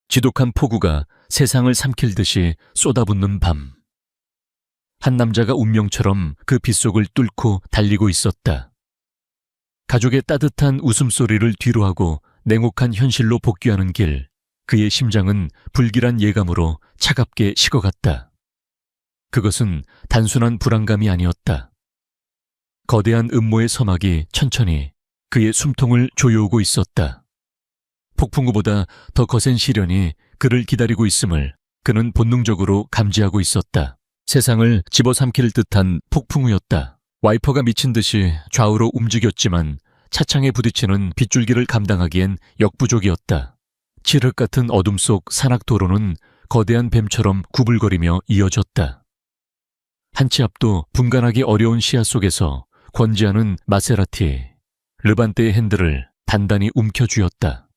지독한 폭우가 세상을 삼킬 듯이 쏟아붓는 밤. 한 남자가 운명처럼 그 빗속을 뚫고 달리고 있었다. 가족의 따뜻한 웃음소리를 뒤로하고 냉혹한 현실로 복귀하는 길, 그의 심장은 불길한 예감으로 차갑게 식어갔다. 그것은 단순한 불안감이 아니었다. 거대한 음모의 서막이 천천히 그의 숨통을 조여오고 있었다. 폭풍우보다 더 거센 시련이 그를 기다리고 있음을 그는 본능적으로 감지하고 있었다. 세상을 집어삼킬 듯한 폭풍우였다. 와이퍼가 미친 듯이 좌우로 움직였지만 차창에 부딪히는 빗줄기를 감당하기엔 역부족이었다. 칠흑 같은 어둠 속 산악도로는 거대한 뱀처럼 구불거리며 이어졌다. 한 치 앞도 분간하기 어려운 시야 속에서 권지하는 마세라티, 르반떼의 핸들을 단단히 움켜쥐었다.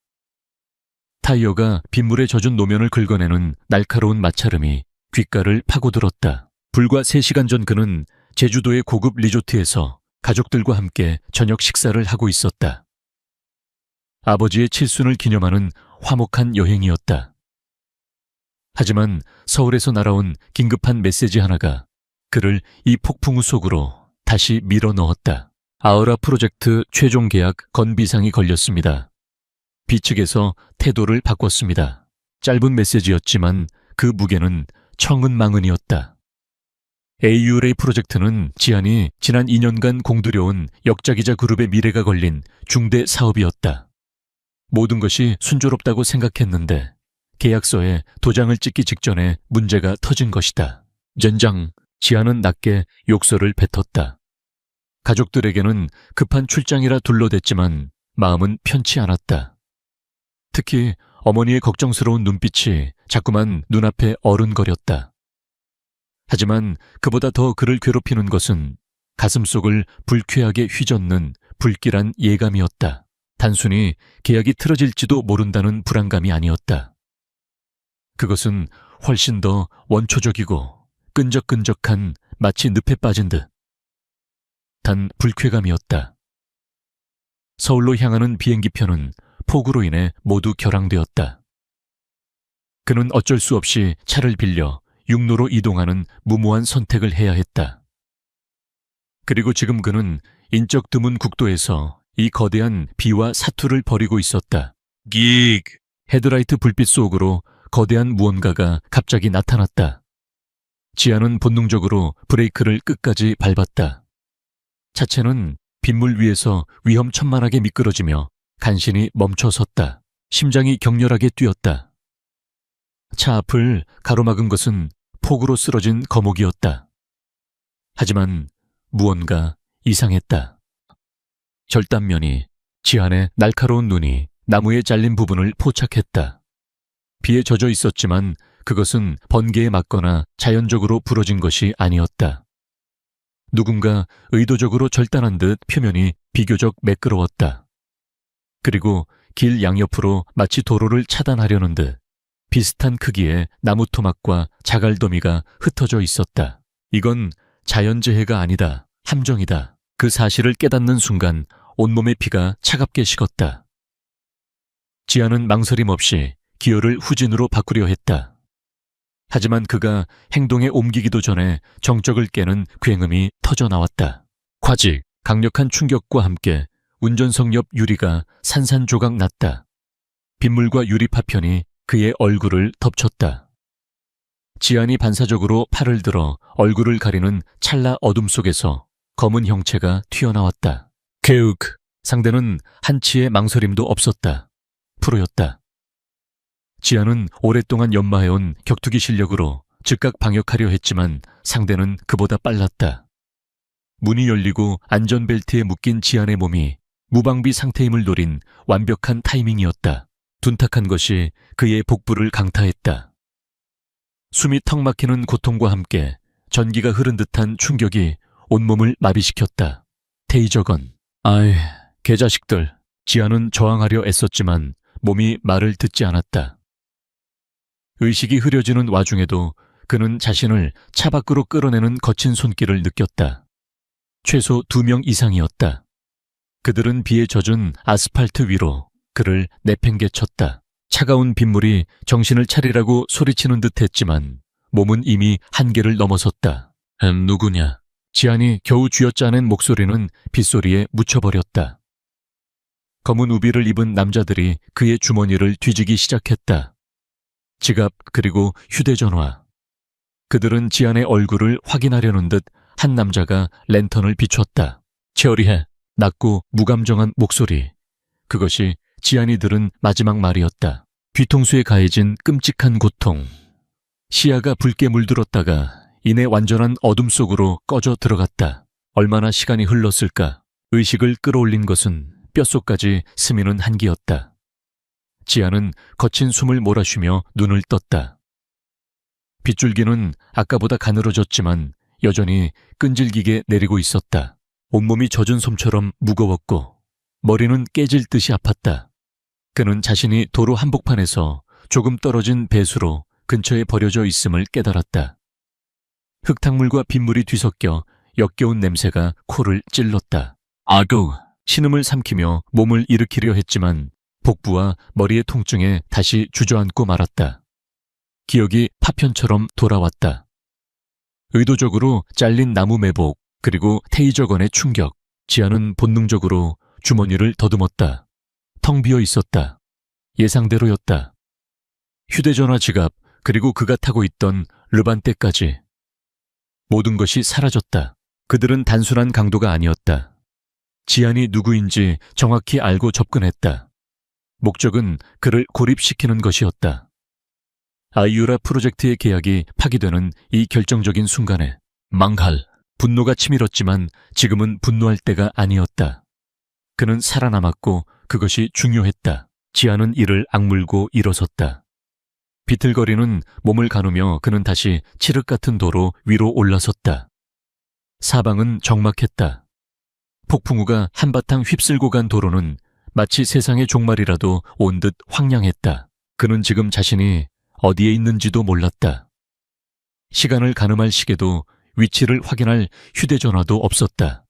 타이어가 빗물에 젖은 노면을 긁어내는 날카로운 마찰음이 귓가를 파고들었다. 불과 3시간 전 그는 제주도의 고급 리조트에서 가족들과 함께 저녁 식사를 하고 있었다. 아버지의 칠순을 기념하는 화목한 여행이었다. 하지만 서울에서 날아온 긴급한 메시지 하나가 그를 이 폭풍우 속으로 다시 밀어 넣었다. 아우라 프로젝트 최종 계약 건비상이 걸렸습니다. B 측에서 태도를 바꿨습니다. 짧은 메시지였지만 그 무게는 청은망은이었다. AULA 프로젝트는 지안이 지난 2년간 공들여온 역자기자 그룹의 미래가 걸린 중대 사업이었다. 모든 것이 순조롭다고 생각했는데 계약서에 도장을 찍기 직전에 문제가 터진 것이다. 젠장, 지안은 낮게 욕설을 뱉었다. 가족들에게는 급한 출장이라 둘러댔지만 마음은 편치 않았다. 특히 어머니의 걱정스러운 눈빛이 자꾸만 눈앞에 어른거렸다. 하지만 그보다 더 그를 괴롭히는 것은 가슴속을 불쾌하게 휘젓는 불길한 예감이었다. 단순히 계약이 틀어질지도 모른다는 불안감이 아니었다. 그것은 훨씬 더 원초적이고 끈적끈적한 마치 늪에 빠진 듯 단 불쾌감이었다. 서울로 향하는 비행기표는 폭우로 인해 모두 결항되었다. 그는 어쩔 수 없이 차를 빌려 육로로 이동하는 무모한 선택을 해야 했다. 그리고 지금 그는 인적 드문 국도에서 이 거대한 비와 사투를 벌이고 있었다. 긱! 헤드라이트 불빛 속으로 거대한 무언가가 갑자기 나타났다. 지안은 본능적으로 브레이크를 끝까지 밟았다. 차체는 빗물 위에서 위험천만하게 미끄러지며 간신히 멈춰섰다. 심장이 격렬하게 뛰었다. 차 앞을 가로막은 것은 폭우로 쓰러진 거목이었다. 하지만 무언가 이상했다. 절단면이, 지안의 날카로운 눈이 나무에 잘린 부분을 포착했다. 비에 젖어 있었지만 그것은 번개에 맞거나 자연적으로 부러진 것이 아니었다. 누군가 의도적으로 절단한 듯 표면이 비교적 매끄러웠다. 그리고 길 양옆으로 마치 도로를 차단하려는 듯 비슷한 크기의 나무 토막과 자갈더미가 흩어져 있었다. 이건 자연재해가 아니다. 함정이다. 그 사실을 깨닫는 순간 온몸의 피가 차갑게 식었다. 지안은 망설임 없이 기어를 후진으로 바꾸려 했다. 하지만 그가 행동에 옮기기도 전에 정적을 깨는 굉음이 터져나왔다. 과직, 강력한 충격과 함께 운전석 옆 유리가 산산조각 났다. 빗물과 유리 파편이 그의 얼굴을 덮쳤다. 지안이 반사적으로 팔을 들어 얼굴을 가리는 찰나 어둠 속에서 검은 형체가 튀어나왔다. 개욱! 상대는 한치의 망설임도 없었다. 프로였다. 지안은 오랫동안 연마해온 격투기 실력으로 즉각 방역하려 했지만 상대는 그보다 빨랐다. 문이 열리고 안전벨트에 묶인 지안의 몸이 무방비 상태임을 노린 완벽한 타이밍이었다. 둔탁한 것이 그의 복부를 강타했다. 숨이 턱 막히는 고통과 함께 전기가 흐른 듯한 충격이 온몸을 마비시켰다. 테이저건. 아이, 개자식들. 지안은 저항하려 애썼지만 몸이 말을 듣지 않았다. 의식이 흐려지는 와중에도 그는 자신을 차 밖으로 끌어내는 거친 손길을 느꼈다. 최소 2명 이상이었다. 그들은 비에 젖은 아스팔트 위로 그를 내팽개쳤다. 차가운 빗물이 정신을 차리라고 소리치는 듯 했지만 몸은 이미 한계를 넘어섰다. 누구냐? 지안이 겨우 쥐어짜낸 목소리는 빗소리에 묻혀버렸다. 검은 우비를 입은 남자들이 그의 주머니를 뒤지기 시작했다. 지갑 그리고 휴대전화. 그들은 지안의 얼굴을 확인하려는 듯 한 남자가 랜턴을 비췄다. 체어리해. 낮고 무감정한 목소리. 그것이 지안이 들은 마지막 말이었다. 뒤통수에 가해진 끔찍한 고통. 시야가 붉게 물들었다가 이내 완전한 어둠 속으로 꺼져 들어갔다. 얼마나 시간이 흘렀을까. 의식을 끌어올린 것은 뼛속까지 스미는 한기였다. 지안은 거친 숨을 몰아쉬며 눈을 떴다. 빗줄기는 아까보다 가늘어졌지만 여전히 끈질기게 내리고 있었다. 온몸이 젖은 솜처럼 무거웠고 머리는 깨질 듯이 아팠다. 그는 자신이 도로 한복판에서 조금 떨어진 배수로 근처에 버려져 있음을 깨달았다. 흙탕물과 빗물이 뒤섞여 역겨운 냄새가 코를 찔렀다. 아구! 신음을 삼키며 몸을 일으키려 했지만 복부와 머리의 통증에 다시 주저앉고 말았다. 기억이 파편처럼 돌아왔다. 의도적으로 잘린 나무 매복 그리고 테이저건의 충격. 지안은 본능적으로 주머니를 더듬었다. 텅 비어 있었다. 예상대로였다. 휴대전화, 지갑 그리고 그가 타고 있던 르반떼까지. 모든 것이 사라졌다. 그들은 단순한 강도가 아니었다. 지안이 누구인지 정확히 알고 접근했다. 목적은 그를 고립시키는 것이었다. 아이유라 프로젝트의 계약이 파기되는 이 결정적인 순간에 망할, 분노가 치밀었지만 지금은 분노할 때가 아니었다. 그는 살아남았고 그것이 중요했다. 지안은 이를 악물고 일어섰다. 비틀거리는 몸을 가누며 그는 다시 칠흑 같은 도로 위로 올라섰다. 사방은 적막했다. 폭풍우가 한바탕 휩쓸고 간 도로는 마치 세상의 종말이라도 온 듯 황량했다. 그는 지금 자신이 어디에 있는지도 몰랐다. 시간을 가늠할 시계도 위치를 확인할 휴대전화도 없었다.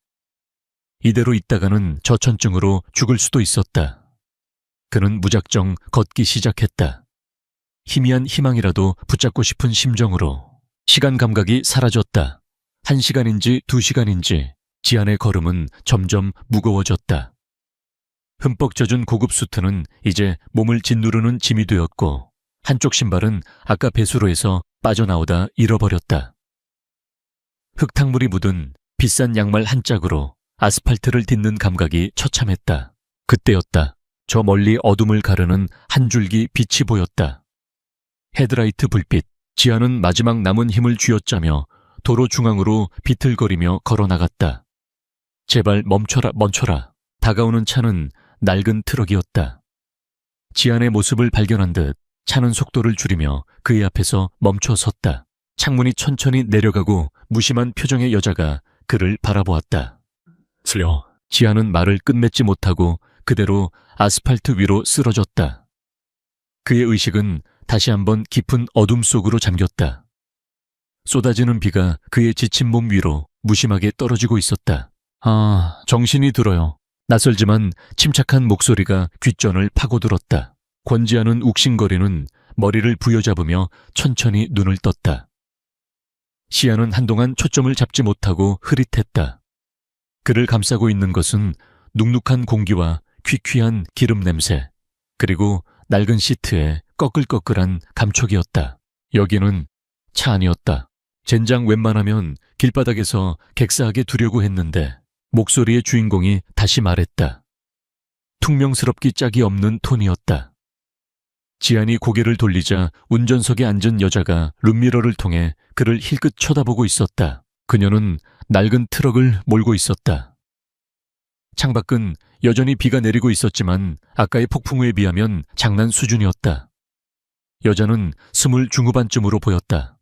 이대로 있다가는 저천증으로 죽을 수도 있었다. 그는 무작정 걷기 시작했다. 희미한 희망이라도 붙잡고 싶은 심정으로. 시간 감각이 사라졌다. 1시간인지 2시간인지 지안의 걸음은 점점 무거워졌다. 흠뻑 젖은 고급 수트는 이제 몸을 짓누르는 짐이 되었고 한쪽 신발은 아까 배수로에서 빠져나오다 잃어버렸다. 흙탕물이 묻은 비싼 양말 한 짝으로 아스팔트를 딛는 감각이 처참했다. 그때였다. 저 멀리 어둠을 가르는 한 줄기 빛이 보였다. 헤드라이트 불빛. 지안은 마지막 남은 힘을 쥐어짜며 도로 중앙으로 비틀거리며 걸어나갔다. 제발 멈춰라, 멈춰라. 다가오는 차는 낡은 트럭이었다. 지안의 모습을 발견한 듯 차는 속도를 줄이며 그의 앞에서 멈춰 섰다. 창문이 천천히 내려가고 무심한 표정의 여자가 그를 바라보았다. 슬려. 지안은 말을 끝맺지 못하고 그대로 아스팔트 위로 쓰러졌다. 그의 의식은 다시 한번 깊은 어둠 속으로 잠겼다. 쏟아지는 비가 그의 지친 몸 위로 무심하게 떨어지고 있었다. 정신이 들어요. 낯설지만 침착한 목소리가 귓전을 파고들었다. 권지아는 욱신거리는 머리를 부여잡으며 천천히 눈을 떴다. 시야는 한동안 초점을 잡지 못하고 흐릿했다. 그를 감싸고 있는 것은 눅눅한 공기와 퀴퀴한 기름 냄새, 그리고 낡은 시트에 꺼끌꺼끌한 감촉이었다. 여기는 차 아니었다. 젠장 웬만하면 길바닥에서 객사하게 두려고 했는데 목소리의 주인공이 다시 말했다. 퉁명스럽기 짝이 없는 톤이었다. 지안이 고개를 돌리자 운전석에 앉은 여자가 룸미러를 통해 그를 힐끗 쳐다보고 있었다. 그녀는 낡은 트럭을 몰고 있었다. 창밖은 여전히 비가 내리고 있었지만 아까의 폭풍우에 비하면 장난 수준이었다. 여자는 20 중후반쯤으로 보였다.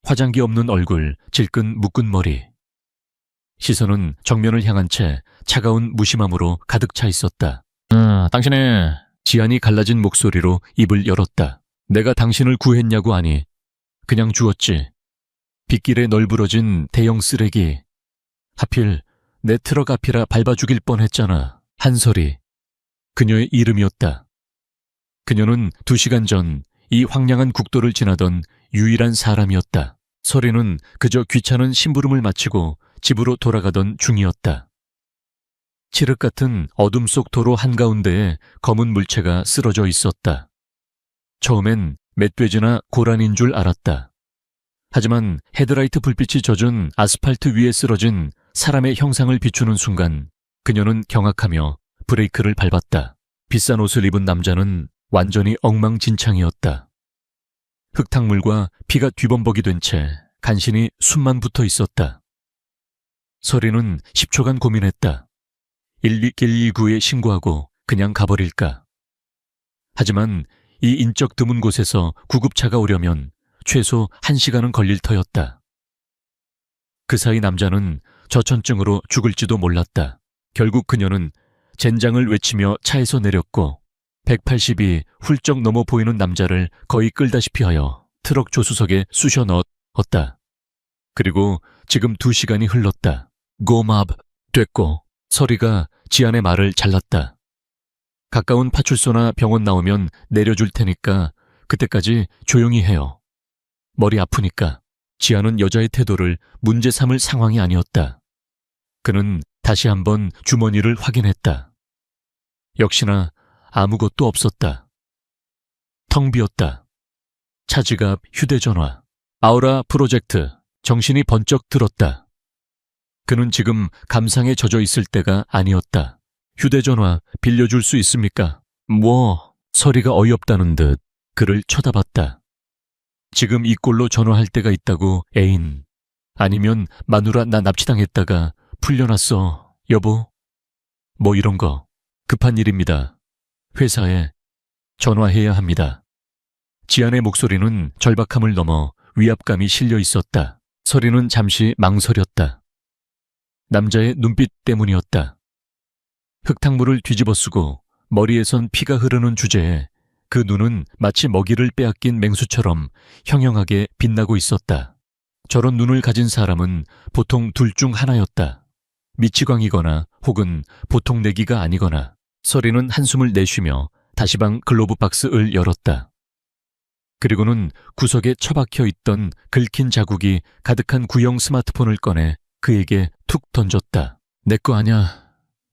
화장기 없는 얼굴, 질끈 묶은 머리. 시선은 정면을 향한 채 차가운 무심함으로 가득 차 있었다. 당신이... 지안이 갈라진 목소리로 입을 열었다. 내가 당신을 구했냐고 하니 그냥 주었지. 빗길에 널브러진 대형 쓰레기. 하필 내 트럭 앞이라 밟아 죽일 뻔했잖아. 한설이. 그녀의 이름이었다. 그녀는 2시간 전 이 황량한 국도를 지나던 유일한 사람이었다. 서리는 그저 귀찮은 심부름을 마치고 집으로 돌아가던 중이었다. 칠흑 같은 어둠 속 도로 한가운데에 검은 물체가 쓰러져 있었다. 처음엔 멧돼지나 고란인 줄 알았다. 하지만 헤드라이트 불빛이 젖은 아스팔트 위에 쓰러진 사람의 형상을 비추는 순간 그녀는 경악하며 브레이크를 밟았다. 비싼 옷을 입은 남자는 완전히 엉망진창이었다. 흙탕물과 피가 뒤범벅이 된 채 간신히 숨만 붙어 있었다. 서리는 10초간 고민했다. 119에 신고하고 그냥 가버릴까. 하지만 이 인적 드문 곳에서 구급차가 오려면 최소 1시간은 걸릴 터였다. 그 사이 남자는 저천증으로 죽을지도 몰랐다. 결국 그녀는 젠장을 외치며 차에서 내렸고 180이 훌쩍 넘어 보이는 남자를 거의 끌다시피 하여 트럭 조수석에 쑤셔 넣었다. 그리고 지금 2시간이 흘렀다. 고맙 됐고 서리가 지안의 말을 잘랐다. 가까운 파출소나 병원 나오면 내려줄 테니까 그때까지 조용히 해요. 머리 아프니까. 지안은 여자의 태도를 문제 삼을 상황이 아니었다. 그는 다시 한번 주머니를 확인했다. 역시나 아무것도 없었다. 텅 비었다. 차지갑, 휴대전화, 아우라 프로젝트, 정신이 번쩍 들었다. 그는 지금 감상에 젖어 있을 때가 아니었다. 휴대전화 빌려줄 수 있습니까? 서리가 어이없다는 듯 그를 쳐다봤다. 지금 이 꼴로 전화할 때가 있다고 애인. 아니면 마누라 나 납치당했다가 풀려났어. 여보? 뭐 이런 거. 급한 일입니다. 회사에 전화해야 합니다. 지안의 목소리는 절박함을 넘어 위압감이 실려 있었다. 서리는 잠시 망설였다. 남자의 눈빛 때문이었다. 흙탕물을 뒤집어 쓰고 머리에선 피가 흐르는 주제에 그 눈은 마치 먹이를 빼앗긴 맹수처럼 형형하게 빛나고 있었다. 저런 눈을 가진 사람은 보통 둘 중 하나였다. 미치광이거나 혹은 보통 내기가 아니거나. 서리는 한숨을 내쉬며 다시방 글로브 박스를 열었다. 그리고는 구석에 처박혀 있던 긁힌 자국이 가득한 구형 스마트폰을 꺼내 그에게 툭 던졌다. 내 거 아냐.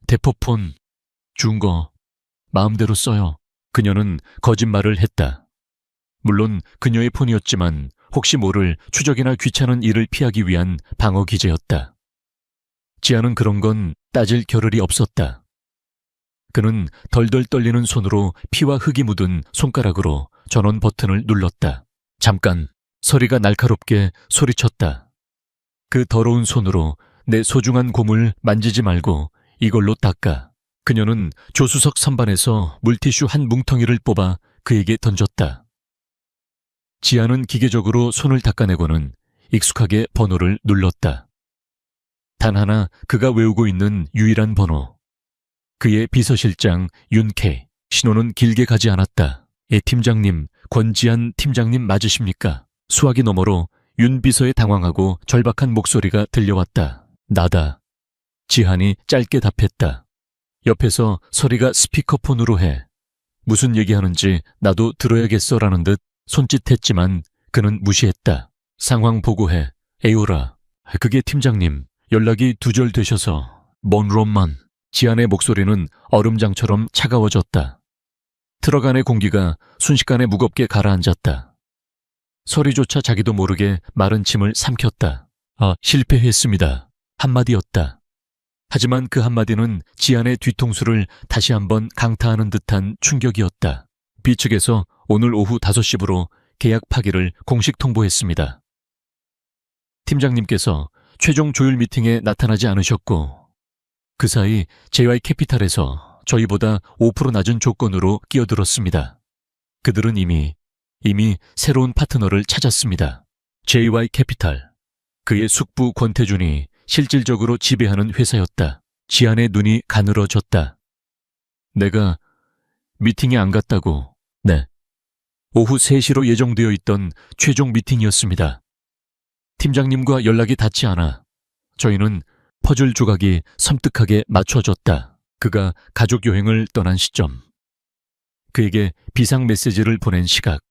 대포폰. 준 거. 마음대로 써요. 그녀는 거짓말을 했다. 물론 그녀의 폰이었지만 혹시 모를 추적이나 귀찮은 일을 피하기 위한 방어 기제였다. 지안은 그런 건 따질 겨를이 없었다. 그는 덜덜 떨리는 손으로 피와 흙이 묻은 손가락으로 전원 버튼을 눌렀다. 잠깐, 서리가 날카롭게 소리쳤다. 그 더러운 손으로 내 소중한 고물 만지지 말고 이걸로 닦아. 그녀는 조수석 선반에서 물티슈 한 뭉텅이를 뽑아 그에게 던졌다. 지안은 기계적으로 손을 닦아내고는 익숙하게 번호를 눌렀다. 단 하나 그가 외우고 있는 유일한 번호. 그의 비서실장 윤케. 신호는 길게 가지 않았다. 예, 팀장님, 권지한 팀장님 맞으십니까? 수화기 너머로 윤 비서의 당황하고 절박한 목소리가 들려왔다. 나다. 지한이 짧게 답했다. 옆에서 서리가 스피커폰으로 해. 무슨 얘기하는지 나도 들어야겠어라는 듯 손짓했지만 그는 무시했다. 상황 보고해. 에오라. 그게 팀장님. 연락이 두절되셔서. 먼롬만. 지안의 목소리는 얼음장처럼 차가워졌다. 트럭 안의 공기가 순식간에 무겁게 가라앉았다. 서리조차 자기도 모르게 마른 침을 삼켰다. 실패했습니다. 한마디였다. 하지만 그 한마디는 지안의 뒤통수를 다시 한번 강타하는 듯한 충격이었다. B측에서 오늘 오후 5시부로 계약 파기를 공식 통보했습니다. 팀장님께서 최종 조율 미팅에 나타나지 않으셨고 그 사이 JY캐피탈에서 저희보다 5% 낮은 조건으로 끼어들었습니다. 그들은 이미 새로운 파트너를 찾았습니다. JY캐피탈. 그의 숙부 권태준이 실질적으로 지배하는 회사였다. 지안의 눈이 가늘어졌다. 내가 미팅에 안 갔다고. 네. 오후 3시로 예정되어 있던 최종 미팅이었습니다. 팀장님과 연락이 닿지 않아 저희는 퍼즐 조각이 섬뜩하게 맞춰졌다. 그가 가족 여행을 떠난 시점. 그에게 비상 메시지를 보낸 시각.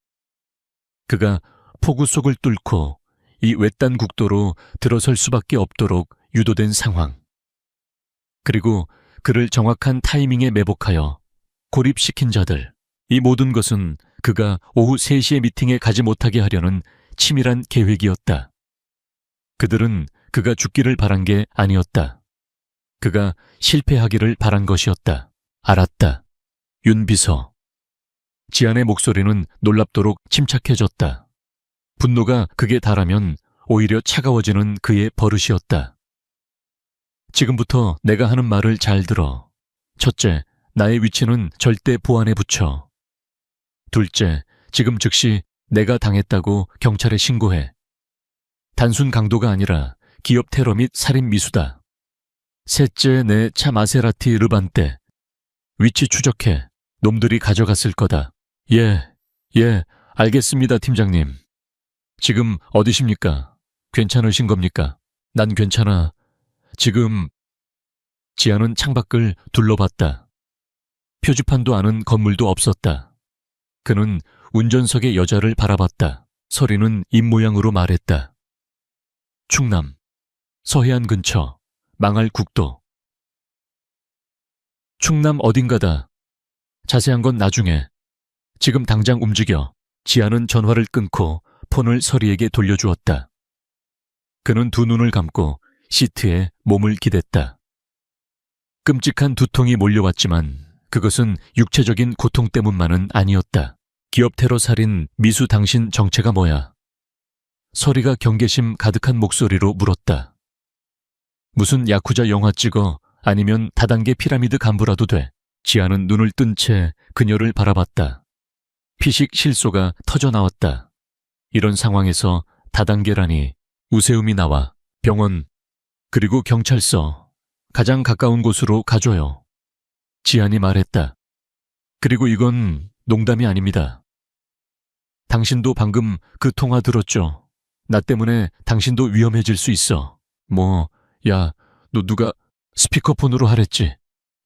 그가 폭우 속을 뚫고 이 외딴 국도로 들어설 수밖에 없도록 유도된 상황. 그리고 그를 정확한 타이밍에 매복하여 고립시킨 자들. 이 모든 것은 그가 오후 3시에 미팅에 가지 못하게 하려는 치밀한 계획이었다. 그들은 그가 죽기를 바란 게 아니었다. 그가 실패하기를 바란 것이었다. 알았다. 윤 비서. 지안의 목소리는 놀랍도록 침착해졌다. 분노가 극에 달하면 오히려 차가워지는 그의 버릇이었다. 지금부터 내가 하는 말을 잘 들어. 첫째, 나의 위치는 절대 보안에 붙여. 둘째, 지금 즉시 내가 당했다고 경찰에 신고해. 단순 강도가 아니라 기업 테러 및 살인 미수다. 셋째, 내 차 마세라티 르반떼. 위치 추적해. 놈들이 가져갔을 거다. 예, 알겠습니다, 팀장님. 지금 어디십니까? 괜찮으신 겁니까? 난 괜찮아. 지금... 지안은 창밖을 둘러봤다. 표지판도 아는 건물도 없었다. 그는 운전석의 여자를 바라봤다. 서리는 입모양으로 말했다. 충남, 서해안 근처, 망할 국도. 충남 어딘가다. 자세한 건 나중에. 지금 당장 움직여. 지안은 전화를 끊고 폰을 서리에게 돌려주었다. 그는 두 눈을 감고 시트에 몸을 기댔다. 끔찍한 두통이 몰려왔지만 그것은 육체적인 고통 때문만은 아니었다. 기업 테러 살인 미수 당신 정체가 뭐야? 서리가 경계심 가득한 목소리로 물었다. 무슨 야쿠자 영화 찍어? 아니면 다단계 피라미드 간부라도 돼. 지안은 눈을 뜬 채 그녀를 바라봤다. 피식 실소가 터져나왔다. 이런 상황에서 다단계라니. 우세움이 나와. 병원, 그리고 경찰서, 가장 가까운 곳으로 가줘요. 지안이 말했다. 그리고 이건 농담이 아닙니다. 당신도 방금 그 통화 들었죠? 나 때문에 당신도 위험해질 수 있어. 야, 너 누가 스피커폰으로 하랬지?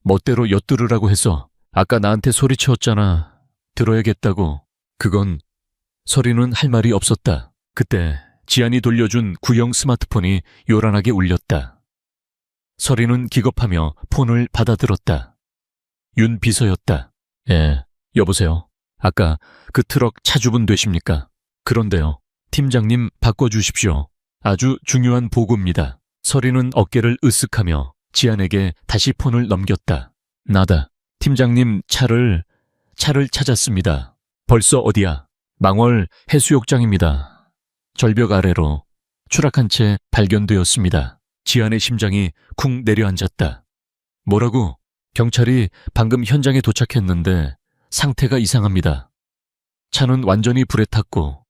멋대로 엿들으라고 해서 아까 나한테 소리치웠잖아. 들어야겠다고. 그건... 서리는 할 말이 없었다. 그때 지안이 돌려준 구형 스마트폰이 요란하게 울렸다. 서리는 기겁하며 폰을 받아들었다. 윤 비서였다. 예, 여보세요. 아까 그 트럭 차주분 되십니까? 그런데요. 팀장님 바꿔주십시오. 아주 중요한 보고입니다. 서리는 어깨를 으쓱하며 지안에게 다시 폰을 넘겼다. 나다. 팀장님 차를 찾았습니다. 벌써 어디야? 망월 해수욕장입니다. 절벽 아래로 추락한 채 발견되었습니다. 지안의 심장이 쿵 내려앉았다. 뭐라고? 경찰이 방금 현장에 도착했는데 상태가 이상합니다. 차는 완전히 불에 탔고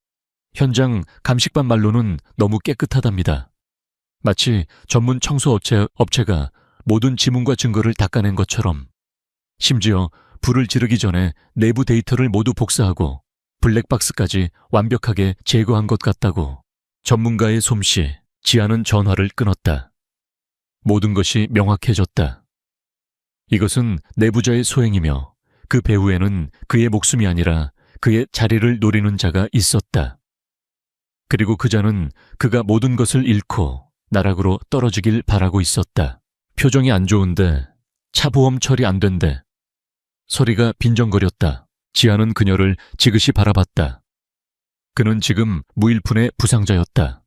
현장 감식반 말로는 너무 깨끗하답니다. 마치 전문 청소 업체가 모든 지문과 증거를 닦아낸 것처럼. 심지어 불을 지르기 전에 내부 데이터를 모두 복사하고 블랙박스까지 완벽하게 제거한 것 같다고. 전문가의 솜씨. 지안은 전화를 끊었다. 모든 것이 명확해졌다. 이것은 내부자의 소행이며 그 배후에는 그의 목숨이 아니라 그의 자리를 노리는 자가 있었다. 그리고 그 자는 그가 모든 것을 잃고 나락으로 떨어지길 바라고 있었다. 표정이 안 좋은데 차 보험 처리 안 된대. 서리가 빈정거렸다. 지안은 그녀를 지그시 바라봤다. 그는 지금 무일푼의 부상자였다.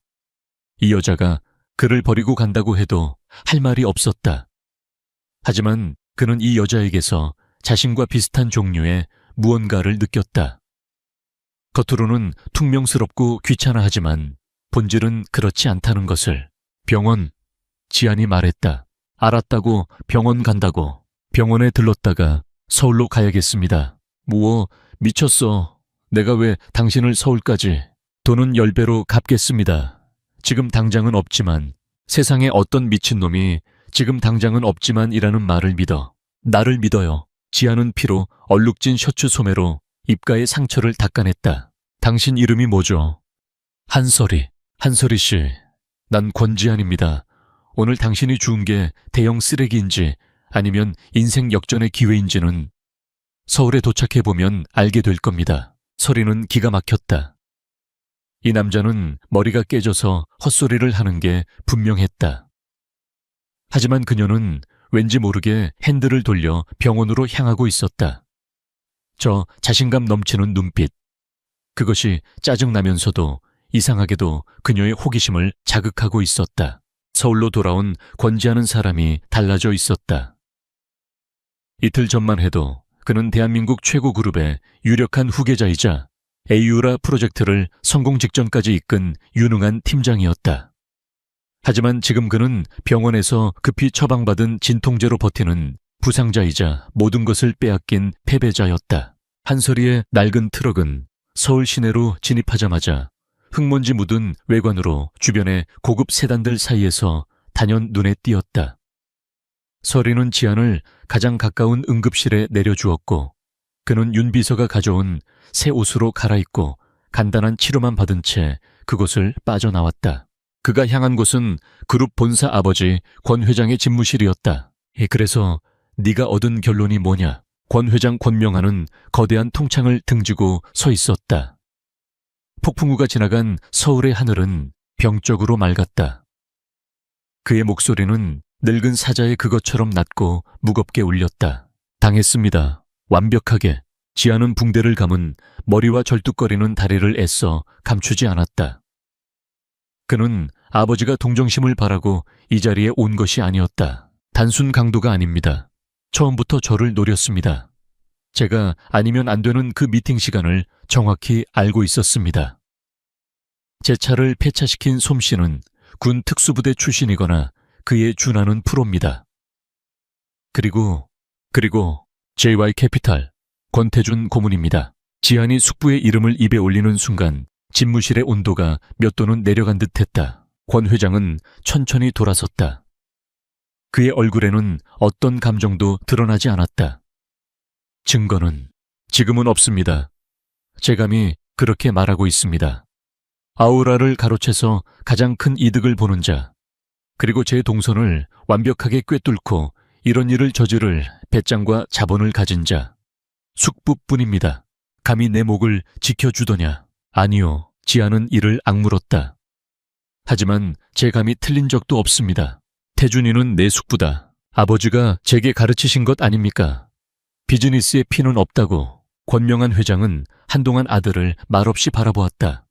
이 여자가 그를 버리고 간다고 해도 할 말이 없었다. 하지만 그는 이 여자에게서 자신과 비슷한 종류의 무언가를 느꼈다. 겉으로는 퉁명스럽고 귀찮아하지만 본질은 그렇지 않다는 것을. 병원, 지안이 말했다. 알았다고. 병원 간다고. 병원에 들렀다가 서울로 가야겠습니다. 미쳤어. 내가 왜 당신을 서울까지. 돈은 10배로 갚겠습니다. 지금 당장은 없지만, 세상에 어떤 미친놈이 지금 당장은 없지만 이라는 말을 믿어. 나를 믿어요. 지안은 피로 얼룩진 셔츠 소매로 입가의 상처를 닦아냈다. 당신 이름이 뭐죠? 한설이 씨. 난 권지안입니다. 오늘 당신이 주운 게 대형 쓰레기인지 아니면 인생 역전의 기회인지는. 서울에 도착해보면 알게 될 겁니다. 서리는 기가 막혔다. 이 남자는 머리가 깨져서 헛소리를 하는 게 분명했다. 하지만 그녀는 왠지 모르게 핸들을 돌려 병원으로 향하고 있었다. 저 자신감 넘치는 눈빛. 그것이 짜증나면서도 이상하게도 그녀의 호기심을 자극하고 있었다. 서울로 돌아온 권지하는 사람이 달라져 있었다. 이틀 전만 해도 그는 대한민국 최고 그룹의 유력한 후계자이자 에이유라 프로젝트를 성공 직전까지 이끈 유능한 팀장이었다. 하지만 지금 그는 병원에서 급히 처방받은 진통제로 버티는 부상자이자 모든 것을 빼앗긴 패배자였다. 한서리의 낡은 트럭은 서울 시내로 진입하자마자 흙먼지 묻은 외관으로 주변의 고급 세단들 사이에서 단연 눈에 띄었다. 서리는 지안을 가장 가까운 응급실에 내려주었고 그는 윤 비서가 가져온 새 옷으로 갈아입고 간단한 치료만 받은 채 그곳을 빠져나왔다. 그가 향한 곳은 그룹 본사 아버지 권 회장의 집무실이었다. 그래서 네가 얻은 결론이 뭐냐? 권 회장 권명하는 거대한 통창을 등지고 서 있었다. 폭풍우가 지나간 서울의 하늘은 병적으로 맑았다. 그의 목소리는 늙은 사자의 그것처럼 낮고 무겁게 울렸다. 당했습니다. 완벽하게. 지아는 붕대를 감은 머리와 절뚝거리는 다리를 애써 감추지 않았다. 그는 아버지가 동정심을 바라고 이 자리에 온 것이 아니었다. 단순 강도가 아닙니다. 처음부터 저를 노렸습니다. 제가 아니면 안 되는 그 미팅 시간을 정확히 알고 있었습니다. 제 차를 폐차시킨 솜씨는 군 특수부대 출신이거나 그에 준하는 프로입니다. 그리고 JY 캐피탈 권태준 고문입니다. 지안이 숙부의 이름을 입에 올리는 순간 집무실의 온도가 몇 도는 내려간 듯했다. 권 회장은 천천히 돌아섰다. 그의 얼굴에는 어떤 감정도 드러나지 않았다. 증거는 지금은 없습니다. 제 감이 그렇게 말하고 있습니다. 아우라를 가로채서 가장 큰 이득을 보는 자, 그리고 제 동선을 완벽하게 꿰뚫고 이런 일을 저지를 배짱과 자본을 가진 자, 숙부뿐입니다. 감히 내 목을 지켜주더냐? 아니요, 지아는 이를 악물었다. 하지만 제 감이 틀린 적도 없습니다. 태준이는 내 숙부다. 아버지가 제게 가르치신 것 아닙니까? 비즈니스에 피는 없다고. 권명한 회장은 한동안 아들을 말없이 바라보았다.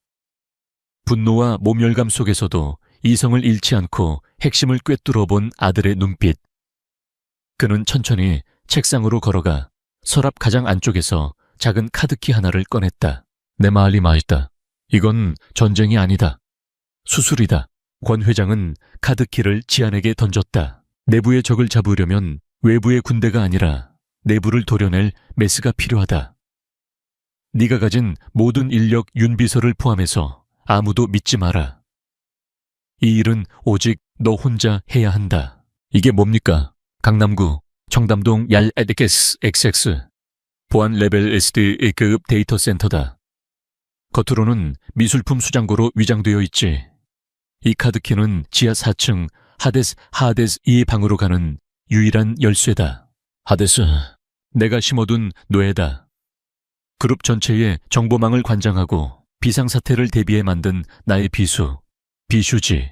분노와 모멸감 속에서도 이성을 잃지 않고 핵심을 꿰뚫어 본 아들의 눈빛. 그는 천천히 책상으로 걸어가 서랍 가장 안쪽에서 작은 카드키 하나를 꺼냈다. 내 말이 맞다. 이건 전쟁이 아니다. 수술이다. 권 회장은 카드키를 지안에게 던졌다. 내부의 적을 잡으려면 외부의 군대가 아니라 내부를 도려낼 메스가 필요하다. 네가 가진 모든 인력 윤 비서를 포함해서 아무도 믿지 마라. 이 일은 오직 너 혼자 해야 한다. 이게 뭡니까? 강남구 청담동 얄 에드게스 XX 보안 레벨 SD1급 데이터 센터다. 겉으로는 미술품 수장고로 위장되어 있지. 이 카드키는 지하 4층 하데스 2의 방으로 가는 유일한 열쇠다. 하데스, 내가 심어둔 뇌다. 그룹 전체의 정보망을 관장하고 비상사태를 대비해 만든 나의 비슈지.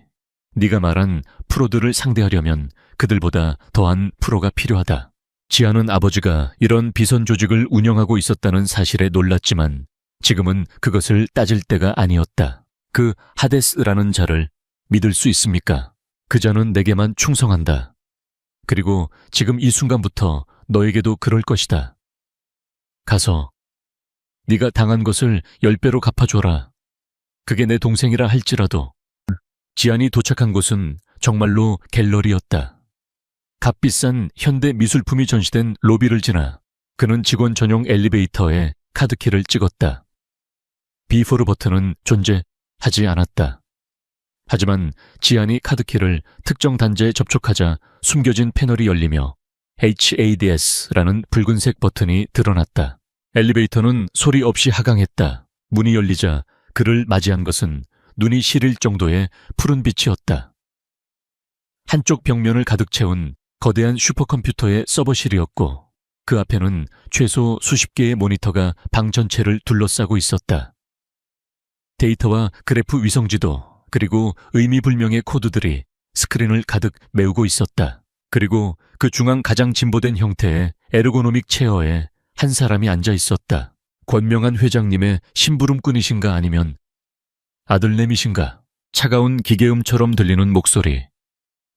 네가 말한 프로들을 상대하려면 그들보다 더한 프로가 필요하다. 지아는 아버지가 이런 비선 조직을 운영하고 있었다는 사실에 놀랐지만 지금은 그것을 따질 때가 아니었다. 그 하데스라는 자를 믿을 수 있습니까? 그 자는 내게만 충성한다. 그리고 지금 이 순간부터 너에게도 그럴 것이다. 가서 네가 당한 것을 10배로 갚아줘라. 그게 내 동생이라 할지라도. 지안이 도착한 곳은 정말로 갤러리였다. 값비싼 현대 미술품이 전시된 로비를 지나 그는 직원 전용 엘리베이터에 카드키를 찍었다. 비포르 버튼은 존재하지 않았다. 하지만 지안이 카드키를 특정 단자에 접촉하자 숨겨진 패널이 열리며 HADS라는 붉은색 버튼이 드러났다. 엘리베이터는 소리 없이 하강했다. 문이 열리자 그를 맞이한 것은 눈이 시릴 정도의 푸른 빛이었다. 한쪽 벽면을 가득 채운 거대한 슈퍼컴퓨터의 서버실이었고 그 앞에는 최소 수십 개의 모니터가 방 전체를 둘러싸고 있었다. 데이터와 그래프 위성지도 그리고 의미불명의 코드들이 스크린을 가득 메우고 있었다. 그리고 그 중앙 가장 진보된 형태의 에르고노믹 체어에 한 사람이 앉아 있었다. 권명한 회장님의 심부름꾼이신가 아니면 아들내미신가. 차가운 기계음처럼 들리는 목소리.